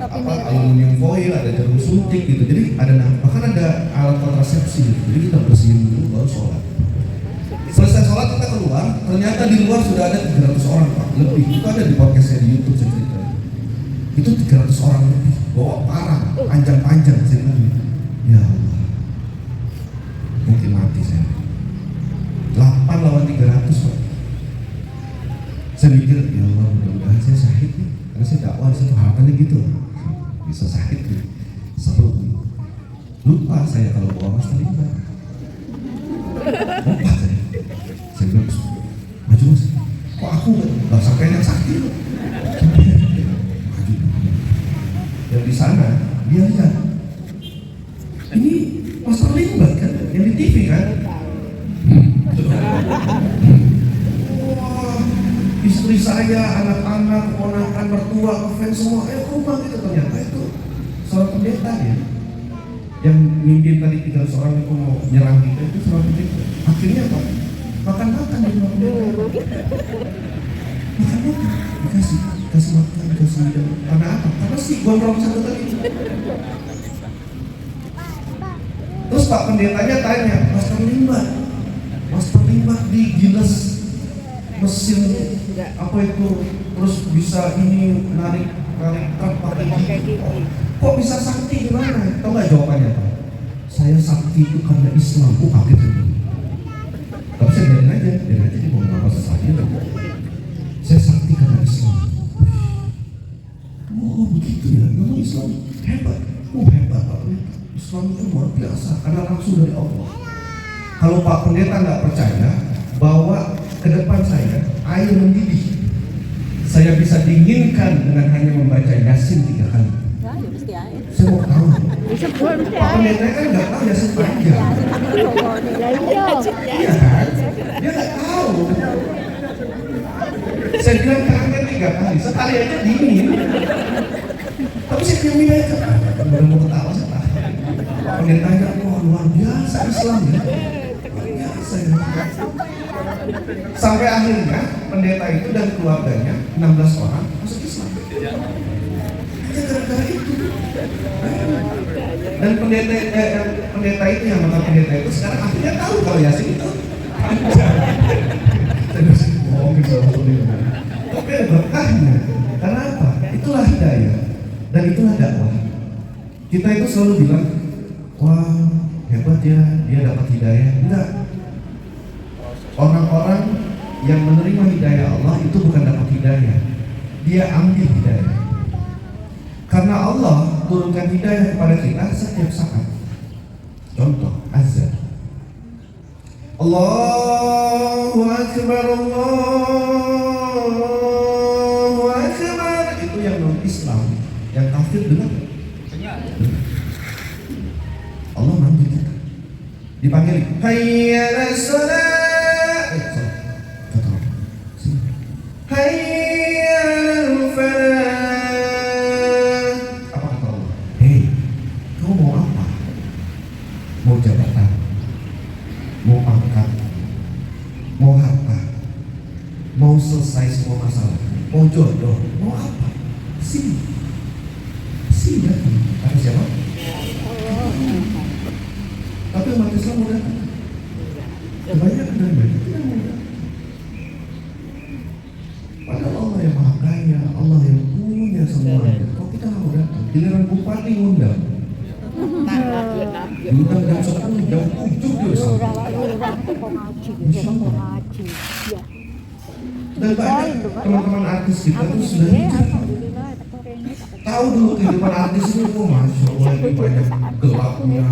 apa? Aluminium foil, ada jarum suntik gitu. Jadi ada bahkan ada alat kontrasepsi. Jadi kita bersihin dulu baru sholat. Selesai sholat kita keluar, ternyata di luar sudah ada 300 orang Pak, lebih. Itu ada di podcastnya di YouTube saya cerita. Itu 300 orang lebih, bawa parang, panjang-panjang saya bilang. Ya Allah, mungkin mati saya. 8 lawan 300 Pak. Saya mikir, ya Allah mudah-mudahan saya syahid nih, karena saya dakwah di situ harapannya gitu, bisa syahid nih, seru. Lupa saya kalau bawa Mas Talibat. Lupa saya bilang, maju Mas, kok aku nggak sampai yang sakit loh. Maju. Yang di sana dia lihat, ini Mas Talibat kan, yang di TV kan. Wah, istri saya, anak-anak, ponakan, mertua, fans semua, rumah gitu ternyata itu seorang pendeta ya. Yang mimpin tadi 300 orang itu mau nyerang kita itu seorang pendeta. Akhirnya apa? Makan-makan di rumah pendeta. Makan-makan, dikasih makan, dikasih minum. Karena apa? Karena si gondrong satu tadi. Terus Pak pendetanya tanya, Mas Talibat di Guinness mesin apa itu, terus bisa ini narik truk pakai gigi. Kok bisa sakti gimana? Tahu nggak jawabannya Pak? Saya sakti itu karena Islam. Kaget itu. Tapi saya biarin aja dia mau ngomong apa sesuatu. Saya sakti karena Islam. Oh begitu ya, memang Islam hebat. Hebat Pak. Islam itu luar biasa karena langsung dari Allah. Kalau Pak Pendeta nggak percaya bahwa ke depan saya air mendidih, saya bisa dinginkan dengan hanya membaca Yasin 3 kali. Saya mau tahu. Pak Pendeta kan nggak tahu Yasin panjang. Iya kan? Dia nggak tahu. Saya bilang tangannya 3 kali, sekali aja dingin. Tapi saya diamin aja. Udah mau ketawa saya tahu. Pak Pendetanya, wah luar biasa Islam ya. Sampai akhirnya pendeta itu dan keluarganya 16 orang masuk Islam. Hanya gara-gara itu. Dan pendeta itu yang mantan pendeta itu sekarang akhirnya tahu kalau Yasin itu panjang. Terus ngomongin sama pendeta. Tapi ada berkahnya. Karena apa? Itulah hidayah dan itulah dakwah. Kita itu selalu bilang, wah hebat ya, dia dapat hidayah. Enggak. Orang-orang yang menerima hidayah Allah itu bukan dapat hidayah, dia ambil hidayah. Karena Allah turunkan hidayah kepada kita setiap saat. Contoh azan. Allahu Akbar, Allahu Akbar. Itu yang non-Islam, yang kafir dengar. Allah manggil kita, dipanggil, hayya alas salat, hayya alal falah. Apa kata Allah? Hei, kamu mau apa? Mau jabatan? Mau pangkat? Mau harta? Mau selesai semua masalah? Mau jodoh? Mau apa? Sini, sini datang. Kata siapa? Tapi umat Islam mau datang. Kebanyakan dari mereka tidak mau datang. Padahal Allah yang maha kaya, Allah yang punya semuanya. Kok kita nggak mau datang? Giliran bupati ngundang. Diundang jam 10, jam 7 dia sampai. Dan banyak teman-teman artis kita tuh sudah tahu dulu kehidupan artis ini, masya Allah ini banyak gelapnya,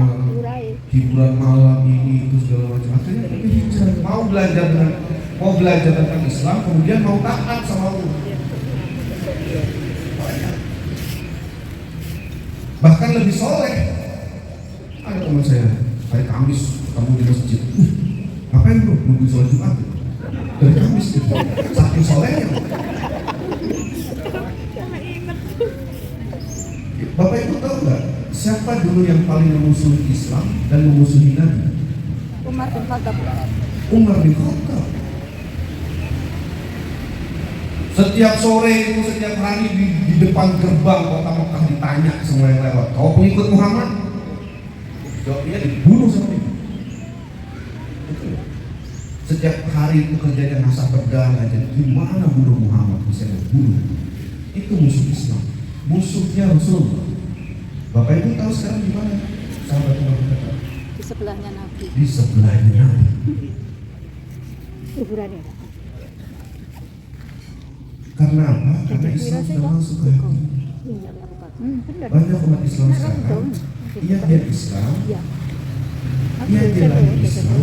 hiburan malam ini itu segala macam. Akhirnya hijrah, mau belajar tentang Islam, kemudian mau taat sama Allah. Bahkan lebih soleh. Ada teman saya hari Kamis kamu di masjid, ngapain bro? Nunggu sholat Jumat dari Kamis gitu. Saking solehnya. Bapak Ibu tahu nggak siapa dulu yang paling memusuhi Islam dan memusuhi Nabi? Umar bin Khattab. Umar bin Khattab. Setiap sore itu, setiap hari di depan gerbang kota Mekah ditanya semua yang lewat, kau pengikut Muhammad? Jawabnya dibunuh sama dia. Setiap hari itu kerjanya ngasah pedang aja. Gimana bunuh Muhammad? Bisa dibunuh. Itu musuh Islam, musuhnya Rasulullah. Bapak Ibu tahu sekarang di mana? Sahabat Umar bin Khattab. Di sebelahnya Nabi. Di sebelahnya Nabi. Kuburannya. Karena apa? Karena Islam sudah masuk ke hati. Banyak umat Islam sekarang, iya dia Islam, iya dia lahir Islam,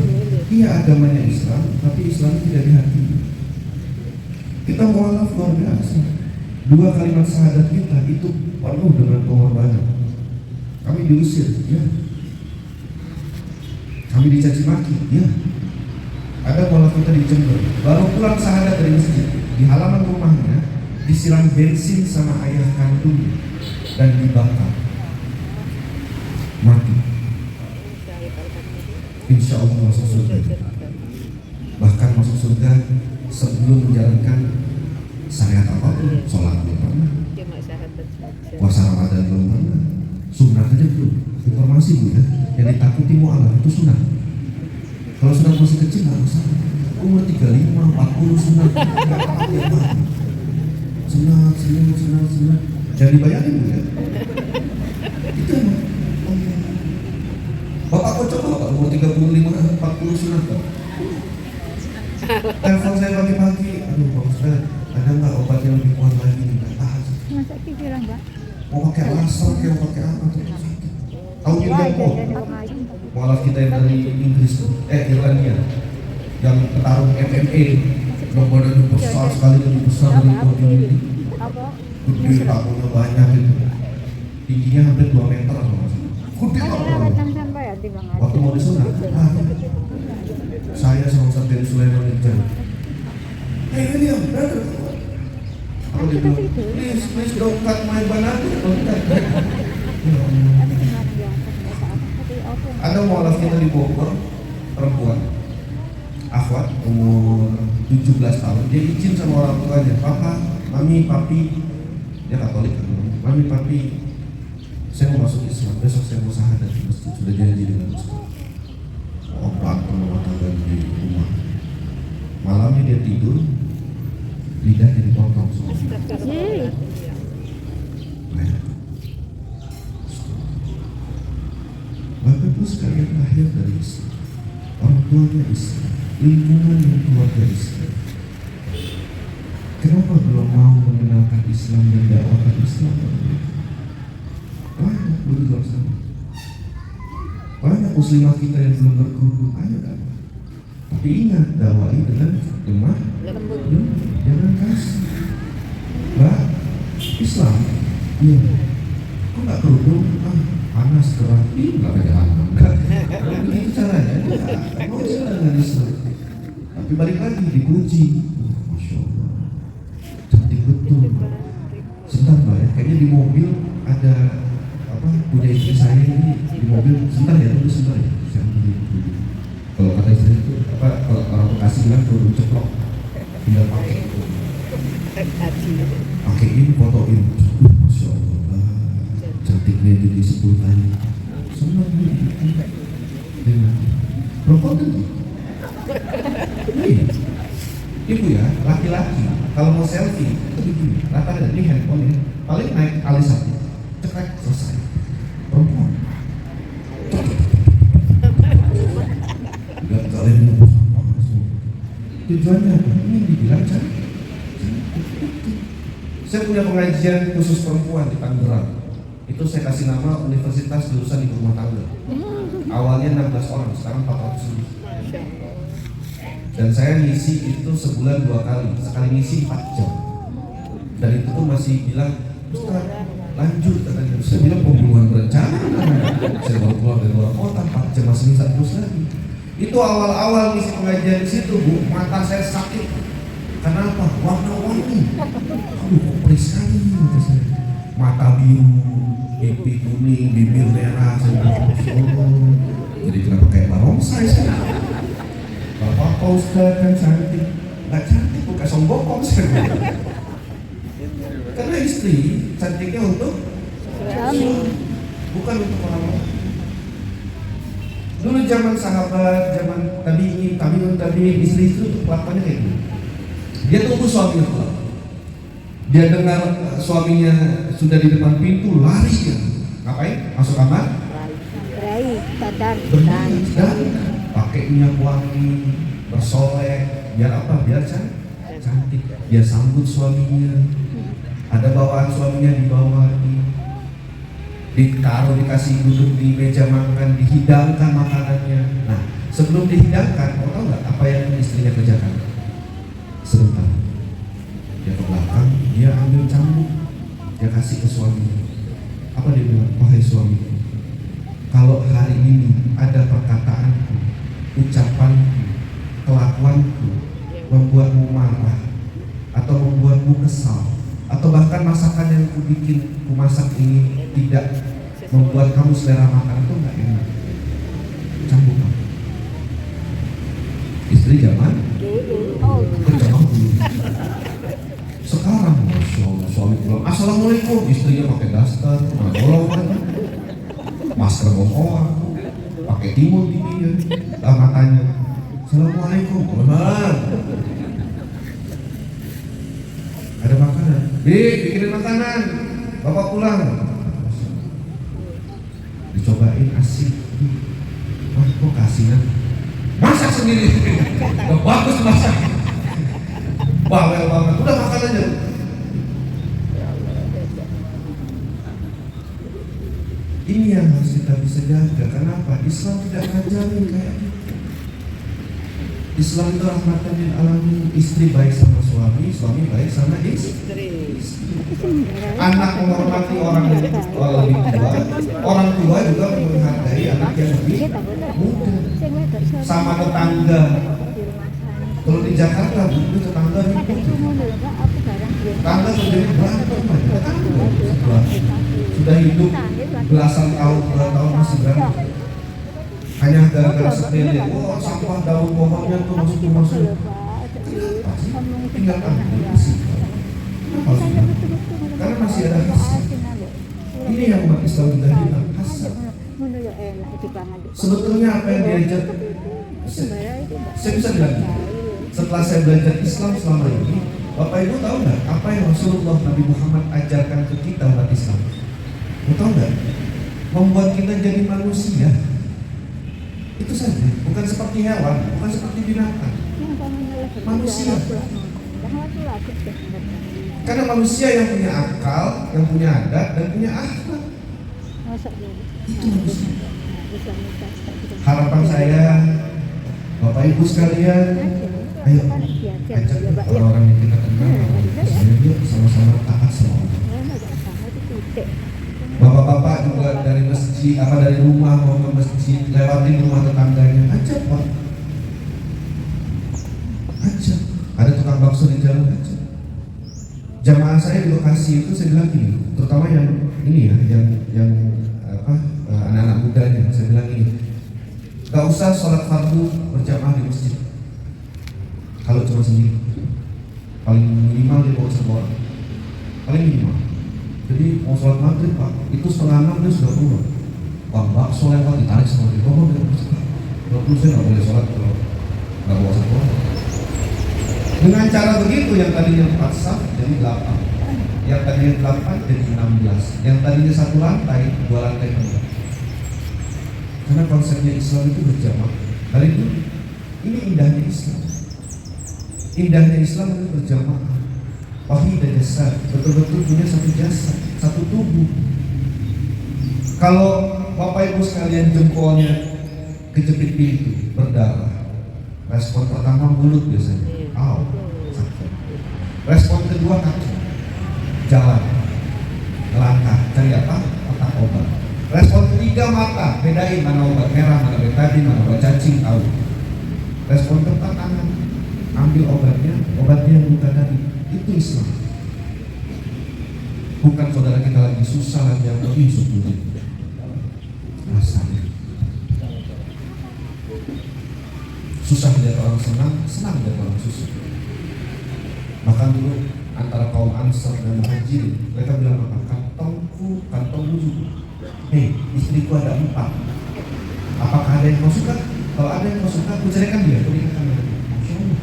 iya agamanya Islam, tapi Islam tidak di hati. Kita mualaf luar biasa. 2 kalimat syahadat kita itu penuh dengan pengorbanan. Kami diusir, ya. Kami dicaci maki, ya. Ada mualaf kita di Jember, baru pulang syahadat dari masjid, di halaman rumahnya disiram bensin sama ayah kandungnya dan dibakar, mati. Insya Allah masuk surga. Bahkan masuk surga sebelum menjalankan syariat apapun, sholat belum pernah, puasa Ramadan belum pernah, sunnah aja belum. Informasi Bu ya, yang ditakuti mu'alaf itu sunnah. Kalau sudah masih kecil nggak masalah. Umur 35, 40 sunnah, sunnah. Jangan dibayangin Bu ya. Itu emang. Bapak kok coba Pak, umur 35, 40 sunnah Pak. Telepon saya pagi-pagi, aduh Pak Ustaz, ada nggak obat yang lebih kuat lagi nih? Nggak tahan. Masa pikiran Mbak? Mau pakai laser, mau pakai apa? Tahu juga kok. Mualaf kita yang dari Inggris, Irlandia, yang petarung MMA, yang badannya besar sekali, lebih besar dari ini. Gede, tabunya banyak itu. Tingginya hampir 2 meter sama. Gede banget. Waktu mau disunat, saya sama Ustaz dari Sulaiman Ngejar. Hey William, brother. Aku dia bilang, please don't cut my banana. Ada mualaf kita di Bogor, perempuan, akhwat, umur 17 tahun. Dia izin sama orang tuanya, papa, mami, papi, dia Katolik kan, mami, papi, saya mau masuk Islam, besok saya mau syahadat di masjid, sudah janji dengan Ustaz. Oh, berantem rumah tangga di rumah. Malamnya dia tidur, lidahnya dipotong semua. Bapak Ibu sekalian lahir dari Islam, orang tuanya Islam, lingkungan yang keluarga Islam. Kenapa belum mau mengenalkan Islam dan dakwahkan Islam? Banyak di luar sana. Banyak muslimah kita yang belum berkerudung, ayo dakwah. Tapi ingat, dakwai dengan lemah, jangan kasih. Mbak, Islam, iya. Kok nggak kerudung? Panas keras, nggak ada alam. Begitu caranya, mau Islam dengan Islam. Tapi balik lagi dipuji, Masya Allah, cantik betul. Sebentar Mbak ya, kayaknya di mobil ada punya istri saya ini di mobil. Sebentar ya, tunggu sebentar ya. Saya ambil dulu. Kalau kata istri itu kalau orang Bekasi bilang kerudung ceplok, tinggal pakai ini fotoin. Masya Allah, cantiknya jadi 10 kali. Senang dengan rokok tuh. Ibu ya, laki-laki kalau mau selfie itu begini, rata-rata ini handphone ini paling naik alis satu, cekrek selesai. Perempuan tidak kalian tujuannya ini dibilang cantik. Saya punya pengajian khusus perempuan di Tangerang. Itu saya kasih nama Universitas Lulusan Ibu Rumah Tangga. Awalnya 16 orang, sekarang 400 lebih. Dan saya ngisi itu sebulan 2 kali, sekali ngisi 4 jam. Dan itu tuh masih bilang, Ustaz, lanjut katanya. Saya bilang pembunuhan berencana. Saya baru keluar dari luar kota, 4 jam masih bisa terus lagi. Itu awal-awal ngisi pengajian di situ, Bu, mata saya sakit. Kenapa? Warna-warni. Aduh, kok perih sekali mata saya. Mata biru, pipi kuning, bibir merah. Saya bilang, oh, jadi kenapa kayak barongsai saya? Bapak Ustaz kan cantik, nggak cantik bukan sombong saya. Karena istri cantiknya untuk suami, bukan untuk orang lain. Dulu zaman sahabat, zaman tabi'in, istri itu kelakuannya kayak gini. Dia tunggu suaminya pulang. Dia dengar suaminya sudah di depan pintu, lari ya. Ngapain? Masuk kamar? Dan pakai minyak wangi, bersolek, biar apa? Biar cantik. Dia sambut suaminya. Ada bawaan suaminya dibawa, ditaruh, dikasih duduk di meja makan, dihidangkan makanannya. Nah, sebelum dihidangkan, mau tahu nggak apa yang istrinya kerjakan? Sebentar, dia ke belakang, dia ambil cambuk, dia kasih ke suaminya. Apa dia bilang? Wahai suamiku, kalau hari ini ada perkataanku, ucapanku, kelakuanku membuatmu marah atau membuatmu kesal, atau bahkan masakan yang ku masak ini tidak membuat kamu selera makan, itu nggak enak, cambuk kamu. Istri zaman dulu. Sekarang Masya Allah, suami pulang, Assalamualaikum, istrinya pakai daster, masker bohong, pakai timun di dia, matanya, Assalamualaikum, benar. Ada makanan, bikinin makanan, bapak pulang. Dicobain asik, wah kok kasihan, masak sendiri, gak bagus masak, bawel banget, udah makan aja. Ini yang harus kita bisa jaga. Kenapa? Islam tidak ngajarin kayak gitu. Islam itu rahmatan lil alamin. Istri baik sama suami, suami baik sama istri. Anak menghormati orang yang lebih tua, orang tua juga menghargai anak yang lebih muda. Sama tetangga. Kalau di Jakarta, itu tetangga ribut. Tetangga sendiri berantem, sudah hidup belasan tahun, masih berantem. Hanya gara-gara sepele, oh sampah daun pohonnya tuh masuk. Tinggal ambil sih. Karena masih ada hasil. Ini yang umat Islam kita hilang, hasad. Ngono ya enak dipangan. Sebetulnya apa yang diajar, saya bisa bilang, setelah saya belajar Islam selama ini, Bapak Ibu tahu nggak apa yang Rasulullah Nabi Muhammad ajarkan ke kita umat Islam? Tahu nggak? Membuat kita jadi manusia. Itu saja, bukan seperti hewan, bukan seperti binatang. Manusia. Karena manusia yang punya akal, yang punya adat, dan punya akhlak. Itu manusia. Harapan saya, Bapak Ibu sekalian, ayo ajak orang-orang yang kita kenal, yuk sama-sama taat sama Allah. Bapak-bapak juga dari masjid, dari rumah mau ke masjid, lewatin rumah tetangganya, ajak Pak. Ajak. Ada tukang bakso di jalan, ajak. Jamaah saya di lokasi itu saya bilang gini, terutama yang ini ya, yang anak-anak mudanya, saya bilang gini, gak usah sholat fardu berjamaah di masjid. Kalau cuma sendiri, paling minimal dia bawa sebuah, paling minimal. Jadi mau sholat maghrib Pak, itu 5:30 dia sudah keluar. Bang bakso lewat ditarik sama dia, oh dia harus sekolah. Kalau saya nggak boleh sholat kalau nggak bawa sekolah. Dengan cara begitu yang tadinya 4 saf jadi 8, yang tadinya 8 jadi 16, yang tadinya 1 lantai 2 lantai penuh. Karena konsepnya Islam itu berjamaah. Kali itu ini indahnya Islam. Indahnya Islam itu berjamaah. Wahid dan jasad, betul-betul punya satu jasad, satu tubuh. Kalau Bapak Ibu sekalian jempolnya kejepit pintu, berdarah, respon pertama mulut biasanya, sakit. Respon kedua kaki, jalan, melangkah, cari apa? Otak obat. Respon ketiga mata, bedain mana obat merah, mana betadin, mana obat cacing, tahu. Respon keempat tangan, ambil obatnya yang bukan tadi. Itu Islam. Bukan saudara kita lagi susah, lagi yang lebih sulit. Rasanya susah lihat orang senang, senang lihat orang susah. Bahkan dulu antara kaum Ansar dan Muhajirin, mereka bilang apa? Kantongmu juga. Hei, istriku ada 4. Apakah ada yang kau suka? Kalau ada yang kau suka, aku ceraikan dia. Aku nikahkan dia. Masya Allah.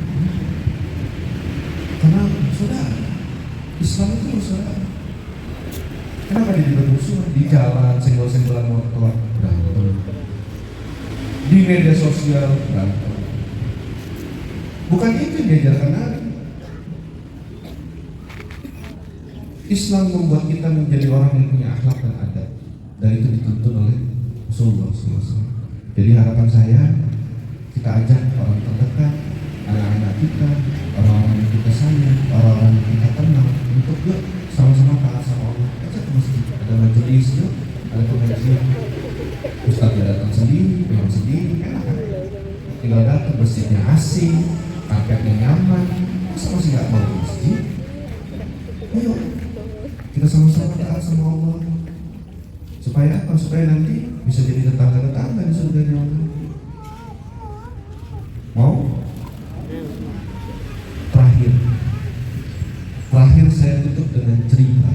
Karena saudara, Islam itu saudara. Kenapa jadi bermusuhan? Di jalan, senggol-senggolan motor, berantem. Di media sosial, berantem. Bukan itu yang diajarkan Nabi. Islam membuat kita menjadi orang yang punya akhlak dan adab. Dan itu dituntun oleh Rasulullah SAW. Jadi harapan saya, kita ajak orang terdekat, anak-anak kita, orang-orang yang kita sayang, orang-orang yang kita kenal, untuk yuk sama-sama taat sama Allah. Ajak ke masjid, ada majelis, yuk, ada pengajian. Ustaznya datang sendiri, pulang sendiri, enak kan? Tinggal datang, masjidnya asing, karpetnya nyaman, masa masih nggak mau ke masjid? Ayo, kita sama-sama taat sama Allah. Supaya apa? Supaya nanti bisa jadi tetangga-tetangga di surganya Allah. Mau? Terakhir saya tutup dengan cerita.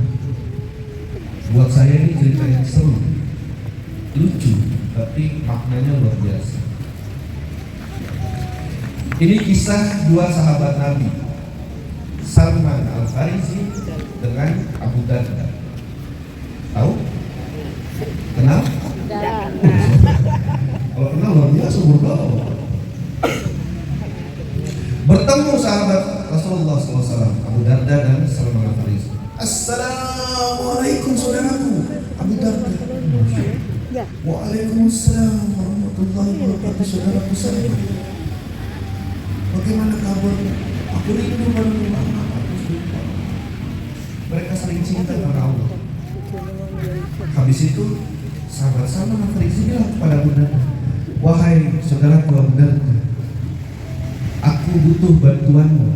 Buat saya ini cerita yang seru, lucu, tapi maknanya luar biasa. Ini kisah 2 sahabat Nabi, Salman Al-Farisi dengan Abu Darda. Tahu? Kenal? Kalau kenal luar biasa, berdoa. Bertemu sahabat Rasulullah SAW, Abu Darda dan Salman Al-Farisi. Assalamualaikum saudaraku, Abu Darda. Waalaikumsalam warahmatullahi wabarakatuh, saudaraku Salman. Bagaimana kabarnya? Aku rindu padamu. Mereka saling cinta kepada Allah. Habis itu sahabat Salman Al-Farisi bilang kepada Abu Darda, wahai saudaraku Abu Darda, aku butuh bantuanmu.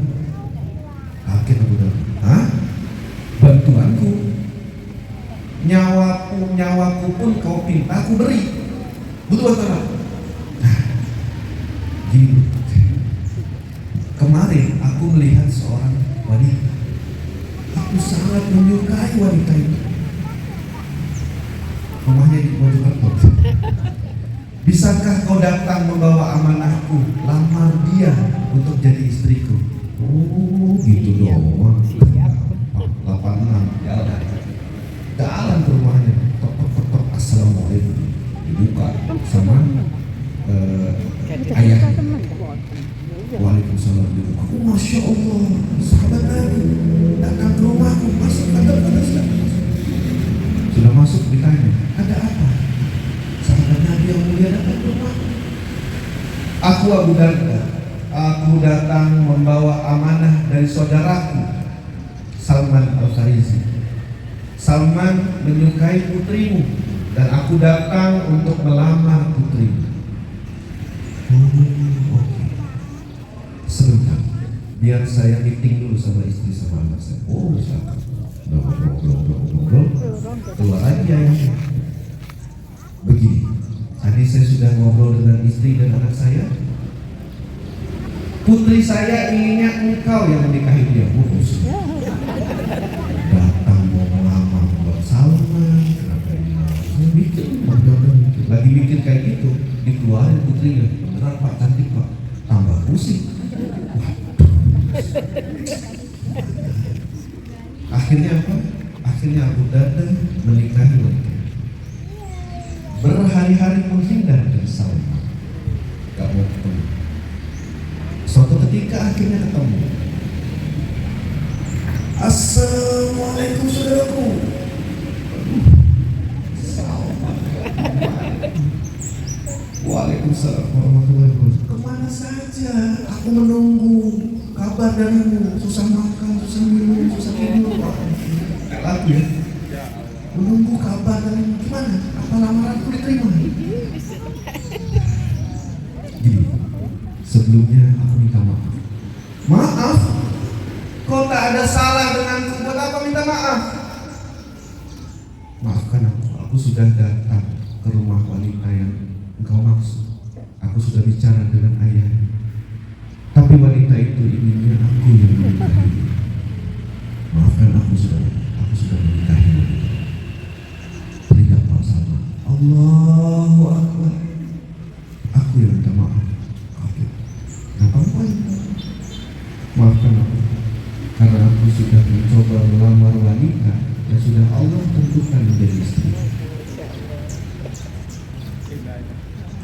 Kaget Abu Darda. Hah? Bantuanku? Nyawaku pun kau pinta aku beri. Butuh bantuan apa? Nah, gini. Kemarin aku melihat seorang wanita. Aku sangat menyukai wanita itu. rumahnya di Mojokerto. Bisakah kau datang membawa amanahku, lamar dia untuk jadi istriku? Oh, gitu doang. 86 jalan ke rumahnya, tok, assalamualaikum, dibuka sama ayah. Waalaikumsalam. Oh, Masya Allah, sahabat Nabi datang ke rumahku, masuk, ada. Sudah masuk ditanya, ada apa? Sahabat Nabi yang mulia datang ke rumahku. Aku Abu Darda, aku datang membawa amanah dari saudaraku Salman Al-Farisi. Salman menyukai putrimu dan aku datang untuk melamar putrimu. Oke. Sebentar, biar saya meeting dulu sama istri sama anak saya. Oh, silakan. Ngobrol. Keluar aja ya. Begini, tadi saya sudah ngobrol dengan istri dan anak saya. Putri saya inginnya engkau yang menikahi dia. Datang mau melamar buat Salman, kenapa ini? Lagi mikir kayak gitu, dikeluarin putrinya. Beneran Pak, cantik Pak. Tambah pusing. Akhirnya apa? Akhirnya Abu Darda menikahi wanita. Berhari-hari menghindar dari Salman, gak mau ketemu. Suatu ketika akhirnya ketemu. Assalamualaikum saudaraku. Waalaikumsalam warahmatullahi wabarakatuh. Kemana saja? Aku menunggu kabar darimu. Susah makan, susah minum, susah tidur. Kayak lagu ya. Menunggu kabar darimu. Gimana? Apa lamaranku diterima? Gini, sebelumnya aku minta maaf. Maaf? Kau tak ada salah denganku. Buat apa minta maaf? Maafkan aku sudah datang ke rumah wanita yang engkau maksud. Aku sudah bicara dengan ayah. Tapi wanita itu inginnya aku yang menikahi. Maafkan aku sudah menikahi. Teriak Pak Salman, Allahu Akbar. Aku yang minta maaf. Kenapa engkau yang minta maaf? Maafkan aku, karena aku sudah mencoba melamar wanita yang sudah Allah tentukan menjadi istri.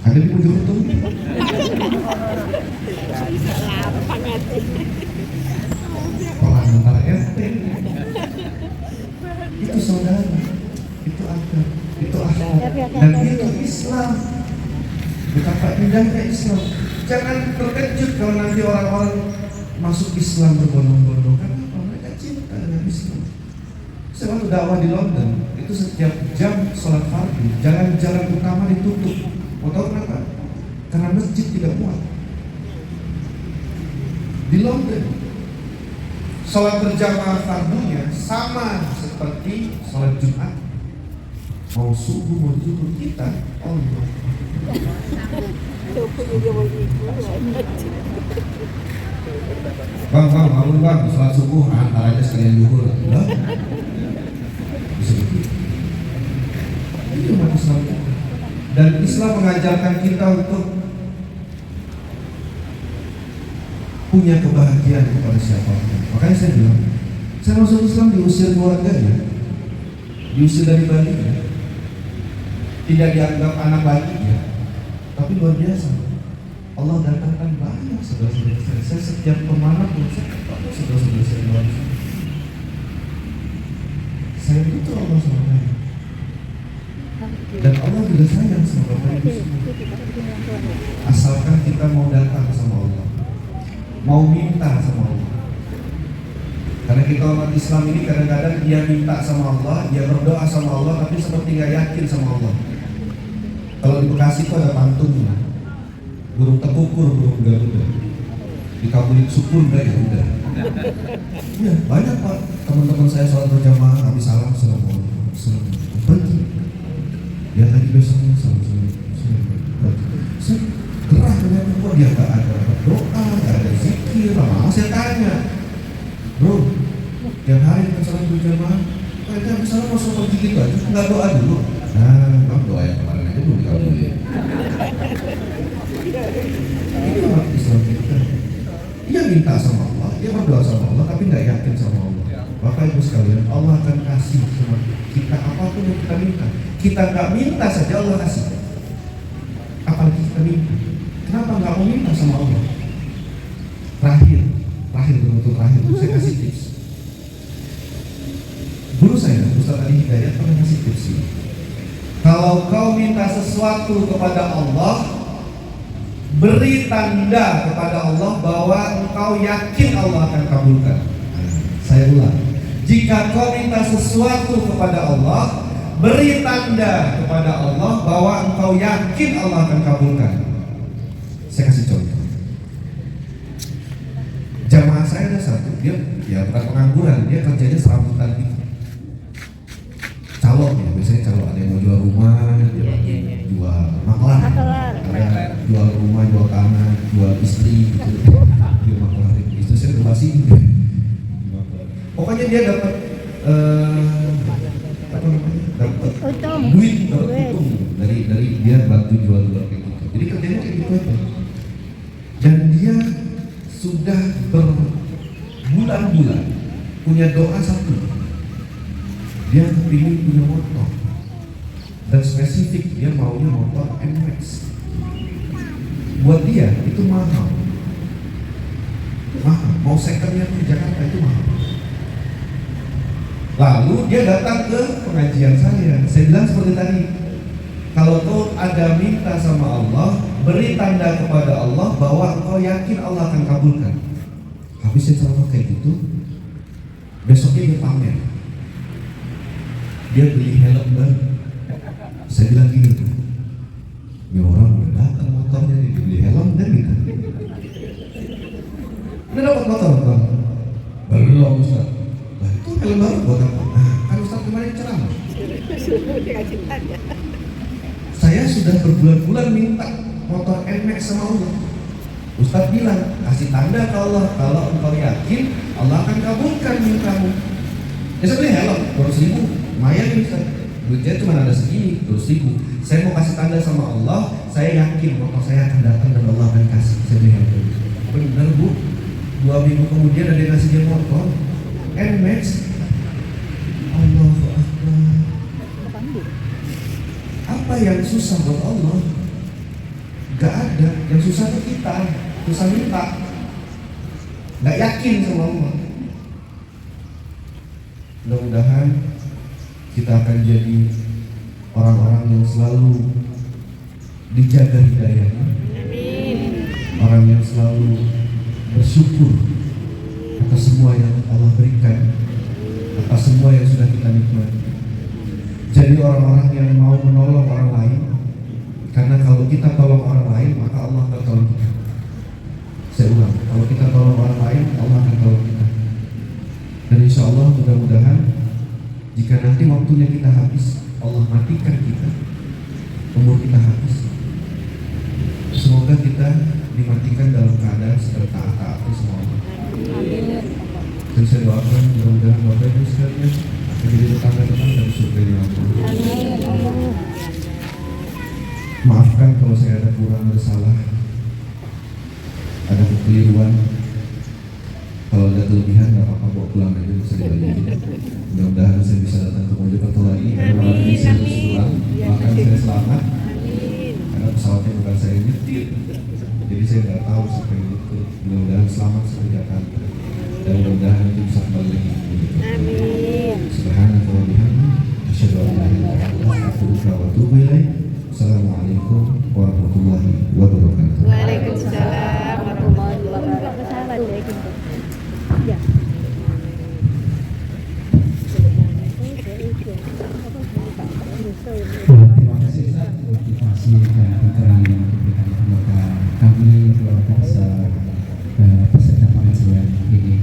Ada di Mojokerto? Pelan antara RT. Itu saudara, itu agama, itu akhlak, dan itu Islam. Betapa indahnya Islam. Jangan terkejut kalau nanti orang-orang masuk Islam berbondong-bondong. Kenapa? Mereka cinta dengan Islam. Saya waktu dakwah di London, itu setiap jam sholat fardu, jalan-jalan utama ditutup. Mau tahu kenapa? Karena masjid tidak muat. Di London, sholat berjamaah fardunya sama seperti sholat Jumat. Mau subuh, mau zuhur kita, Allah. Bang, bangun bang, sholat subuh, antar aja sekalian zuhur. Lah, bisa begitu. Itu umat Islam. Dan Islam mengajarkan kita untuk punya kebahagiaan kepada siapapun. Makanya saya bilang, saya masuk Islam diusir keluarganya, diusir dari baliknya, tidak dianggap anak baliknya, tapi luar biasa. Allah datangkan banyak saudara-saudara saya. Saya setiap kemana pun saya ketemu saudara-saudara saya luar biasa. Saya itu Allah SWT. Dan Allah juga sayang sama Bapak Ibu semua. Asalkan kita mau datang sama Allah, mau minta sama Allah. Karena kita umat Islam ini kadang-kadang dia minta sama Allah, dia berdoa sama Allah, tapi seperti gak yakin sama Allah. Kalau di Bekasi itu ada pantunnya, burung tekukur, burung garuda, dikabulin syukur udah ya udah. Iya banyak Pak, teman-teman saya sholat berjamaah habis salam assalamualaikum pergi. Dia tadi besoknya salam. Saya gerah dengan kok dia gak ada doa, gak ada zikir. Lama saya tanya, bro, tiap hari kita sholat berjamaah, kita habis salam langsung pergi gitu aja, nggak doa dulu. Nah, doa yang kemarin aja belum dikabulin. Ini umat Islam kita. Dia minta sama Allah, dia berdoa sama Allah, tapi nggak yakin sama Allah. Bapak Ibu sekalian, Allah akan kasih sama kita apapun yang kita minta. Kita nggak minta saja Allah kasih. Apalagi kita minta. Kenapa nggak mau minta sama Allah? Terakhir saya kasih tips. Guru saya, Ustaz Ali Hidayat pernah kasih tips ini. Kalau kau minta sesuatu kepada Allah, beri tanda kepada Allah bahwa engkau yakin Allah akan kabulkan. Saya ulang, jika kau minta sesuatu kepada Allah, beri tanda kepada Allah bahwa engkau yakin Allah akan kabulkan. Saya kasih contoh. Jamaah saya ada satu, dia ya bukan pengangguran, dia kerjanya serabutan gitu. Calon ya, biasanya calon ada yang mau jual rumah, jual maklar, ada jual rumah, jual tanah, jual istri, gitu. Jual maklar itu saya berbasi. Pokoknya dia dapat apa namanya? Dapat duit, dapat untung dari dia bantu jual kayak gitu. Jadi kerjanya kayak gitu aja. Dan dia sudah berbulan-bulan punya doa satu. Dia ingin punya motor, dan spesifik dia maunya motor NMAX. Buat dia itu mahal. Mau secondnya di Jakarta itu mahal. Lalu dia datang ke pengajian saya. Saya bilang seperti tadi, kalau kau ada minta sama Allah, beri tanda kepada Allah bahwa engkau yakin Allah akan kabulkan. Habis saya ceramah kayak gitu, besoknya dia pamer. Dia beli helm baru. Saya bilang gini tuh, ini orang udah datang motornya, dia beli helm dan gitu. Ini dapat motor kan? Belum Ustaz. Nah itu helm baru buat apa? Nah, kan Ustaz kemarin ceramah. Saya sudah berbulan-bulan minta motor NMAX sama Allah. Ustaz bilang, kasih tanda ke Allah, kalau engkau yakin Allah akan kabulkan mintamu. Ya saya beli helm, 200.000. Lumayan nih Ustaz, duitnya cuma ada segini, 200.000. Saya mau kasih tanda sama Allah, saya yakin motor saya akan datang dan Allah akan kasih. Saya beli helm. Benar Bu, 2 minggu kemudian ada yang ngasih dia motor NMAX. Allahu Akbar. Apa yang susah buat Allah? Gak ada. Yang susah itu kita, susah minta, gak yakin sama Allah. Mudah-mudahan kita akan jadi orang-orang yang selalu dijaga hidayahnya, orang yang selalu bersyukur atas semua yang Allah berikan, atas semua yang sudah kita nikmati. Jadi orang-orang yang mau menolong orang lain, karena kalau kita tolong orang lain maka Allah akan tolong kita. Saya ulang, kalau kita tolong orang lain Allah akan tolong kita. Dan insya Allah mudah-mudahan jika nanti waktunya kita habis, Allah matikan kita, umur kita habis, semoga kita dimatikan dalam keadaan seperti taat-taat sama Allah. Dan saya doakan mudah-mudahan Bapak Ibu sekalian akan jadi tetangga-tetangga dari surga Allah. Maafkan kalau saya ada kurang, ada salah, ada kekeliruan. Kalau ada kelebihan nggak apa-apa, bawa pulang aja, bisa dibagi. Mudah-mudahan saya bisa datang ke Mojokerto lagi. Karena malam ini saya harus pulang, makan saya selamat. Karena pesawatnya bukan saya nyetir, jadi saya nggak tahu sampai itu. Mudah-mudahan selamat sampai Jakarta, dan mudah-mudahan itu bisa kembali lagi. Amin. Subhanallah wa bihamdihi, asyhadu an la ilaha illallah, astaghfiruka wa atubu ilaik. Assalamualaikum warahmatullahi wabarakatuh. Waalaikumsalam warahmatullahi wabarakatuh. Ya. Terima kasih Ustaz motivasi dan pencerahan yang diberikan. Semoga kami keluarga besar peserta pengajian ini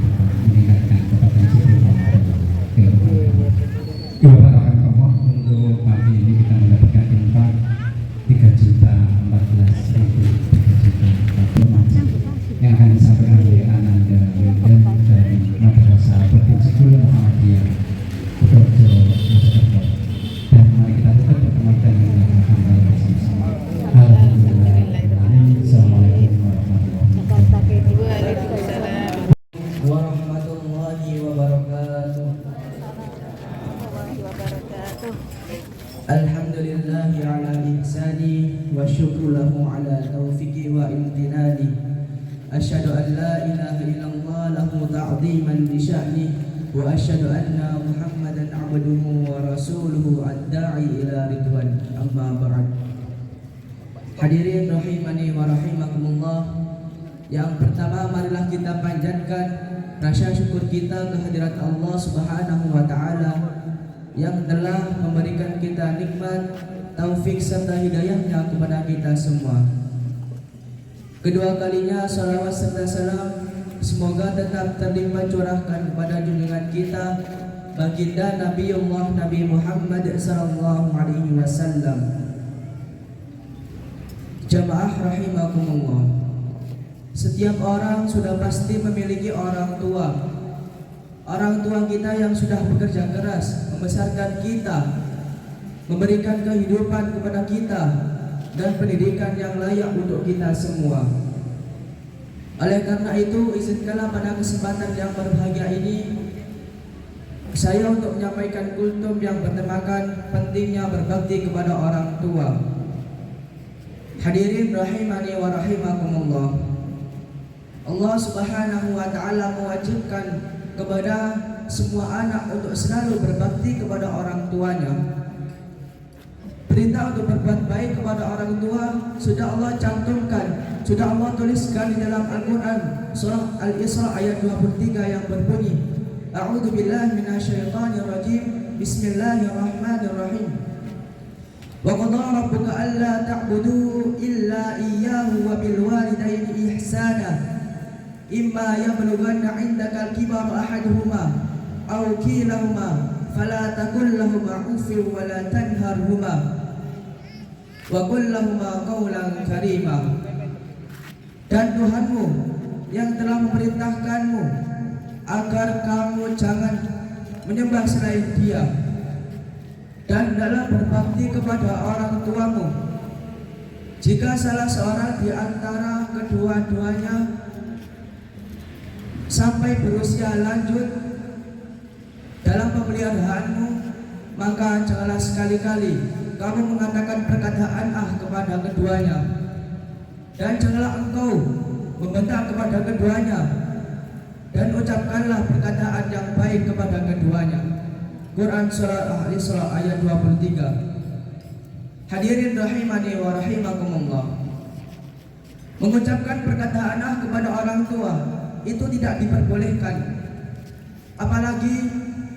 meningkatkan kompetensi berpengalaman. Ibaratkan Allah, untuk pagi ini kita mendapatkan infak 3.014.000, 3.014.000 yang akan disampaikan oleh Ananda Wildan dari Madrasah Baitul Muhammadiyah Purworejo, Mojokerto. Dan mari kita tutup pertemuan Alhamdulillahi ala ihsani wa syukru lahu ala taufiqi wa imtinani. Asyhadu an la ilaha illallah lahu ta'ziman li sya'ni wa asyhadu anna Muhammadan abduhu wa rasuluhu ad-da'i ila ridwan. Amma ba'd. Hadirin rahimani wa rahimakumullah. Yang pertama, marilah kita panjatkan rasa syukur kita kehadirat Allah Subhanahu wa taala yang telah memberikan kita nikmat, taufik serta hidayahnya kepada kita semua. Kedua kalinya salawat serta salam semoga tetap terlimpah curahkan kepada junjungan kita baginda Nabiullah Nabi Muhammad sallallahu alaihi wasallam. Jamaah rahimakumullah. Setiap orang sudah pasti memiliki orang tua. Orang tua kita yang sudah bekerja keras membesarkan kita, memberikan kehidupan kepada kita dan pendidikan yang layak untuk kita semua. Oleh karena itu, izinkanlah pada kesempatan yang berbahagia ini saya untuk menyampaikan kultum yang bertemakan pentingnya berbakti kepada orang tua. Hadirin rahimani wa rahimakumullah. Allah Subhanahu wa taala mewajibkan kepada semua anak untuk selalu berbakti kepada orang tuanya. Perintah untuk berbuat baik kepada orang tua sudah Allah cantumkan, sudah Allah tuliskan di dalam Al-Quran surah Al-Isra ayat 23 yang berbunyi, A'udzu billahi minasyaitonir rajim. Bismillahirrahmanirrahim. Wa qadara rabbuka alla ta'budu illa iyyahu wa bil walidayni ihsana. Imma yablughanna 'indaka al-kibara ahaduhuma aw kilahuma fala taqul lahumā uffin wa la tanharhumā wa qul lahumā qawlan karīmā. Dan Tuhanmu yang telah memerintahkanmu agar kamu jangan menyembah selain Dia, dan dalam berbakti kepada orang tuamu. Jika salah seorang di antara kedua-duanya sampai berusia lanjut dalam pemeliharaanmu, maka janganlah sekali-kali kamu mengatakan perkataan kepada keduanya, dan janganlah engkau membentak kepada keduanya, dan ucapkanlah perkataan yang baik kepada keduanya. Quran surah Al-Isra ayat 23. Hadirin rahimani wa rahimakumullah. Mengucapkan perkataan kepada orang tua itu tidak diperbolehkan, apalagi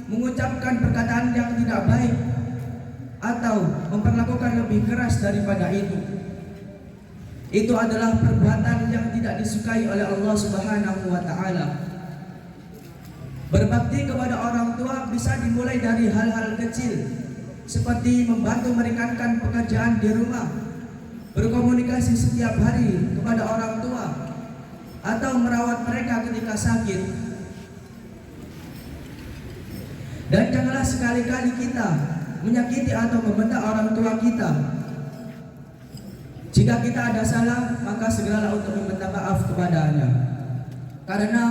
mengucapkan perkataan yang tidak baik atau memperlakukan lebih keras daripada itu. Itu adalah perbuatan yang tidak disukai oleh Allah Subhanahu wa taala. Berbakti kepada orang tua bisa dimulai dari hal-hal kecil seperti membantu meringankan pekerjaan di rumah, berkomunikasi setiap hari kepada orang tua, atau merawat mereka ketika sakit. Dan janganlah sekali-kali kita menyakiti atau membentak orang tua kita. Jika kita ada salah, maka segeralah untuk meminta maaf kepadanya, karena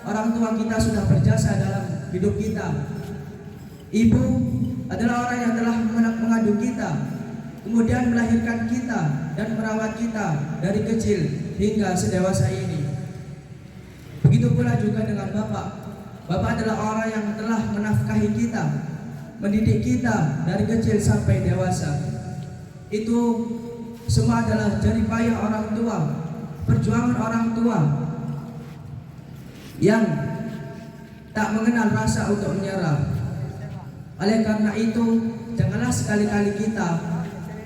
orang tua kita sudah berjasa dalam hidup kita. Ibu adalah orang yang telah mengandung kita, kemudian melahirkan kita dan merawat kita dari kecil hingga sedewasa ini. Begitu pula juga dengan Bapak. Bapak adalah orang yang telah menafkahi kita, mendidik kita dari kecil sampai dewasa. Itu semua adalah jerih payah orang tua, perjuangan orang tua yang tak mengenal rasa untuk menyerah. Oleh karena itu, janganlah sekali-kali kita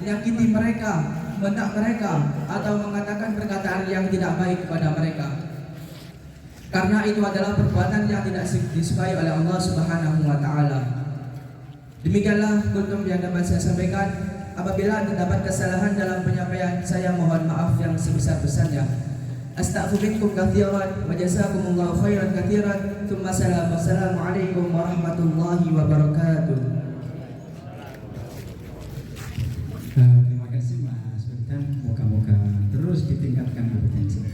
menyakiti mereka, membentak mereka, atau mengatakan perkataan yang tidak baik kepada mereka, karena itu adalah perbuatan yang tidak disukai oleh Allah Subhanahu wa taala. Demikianlah kultum yang dapat saya sampaikan. Apabila terdapat kesalahan dalam penyampaian, saya mohon maaf yang sebesar-besarnya. Astaghfirukum katsiran wa jazakumullahu khairan katsiran. Wassalamualaikum warahmatullahi wabarakatuh. Terima kasih Mas Sultan. Moga-moga terus ditingkatkan kompetensi.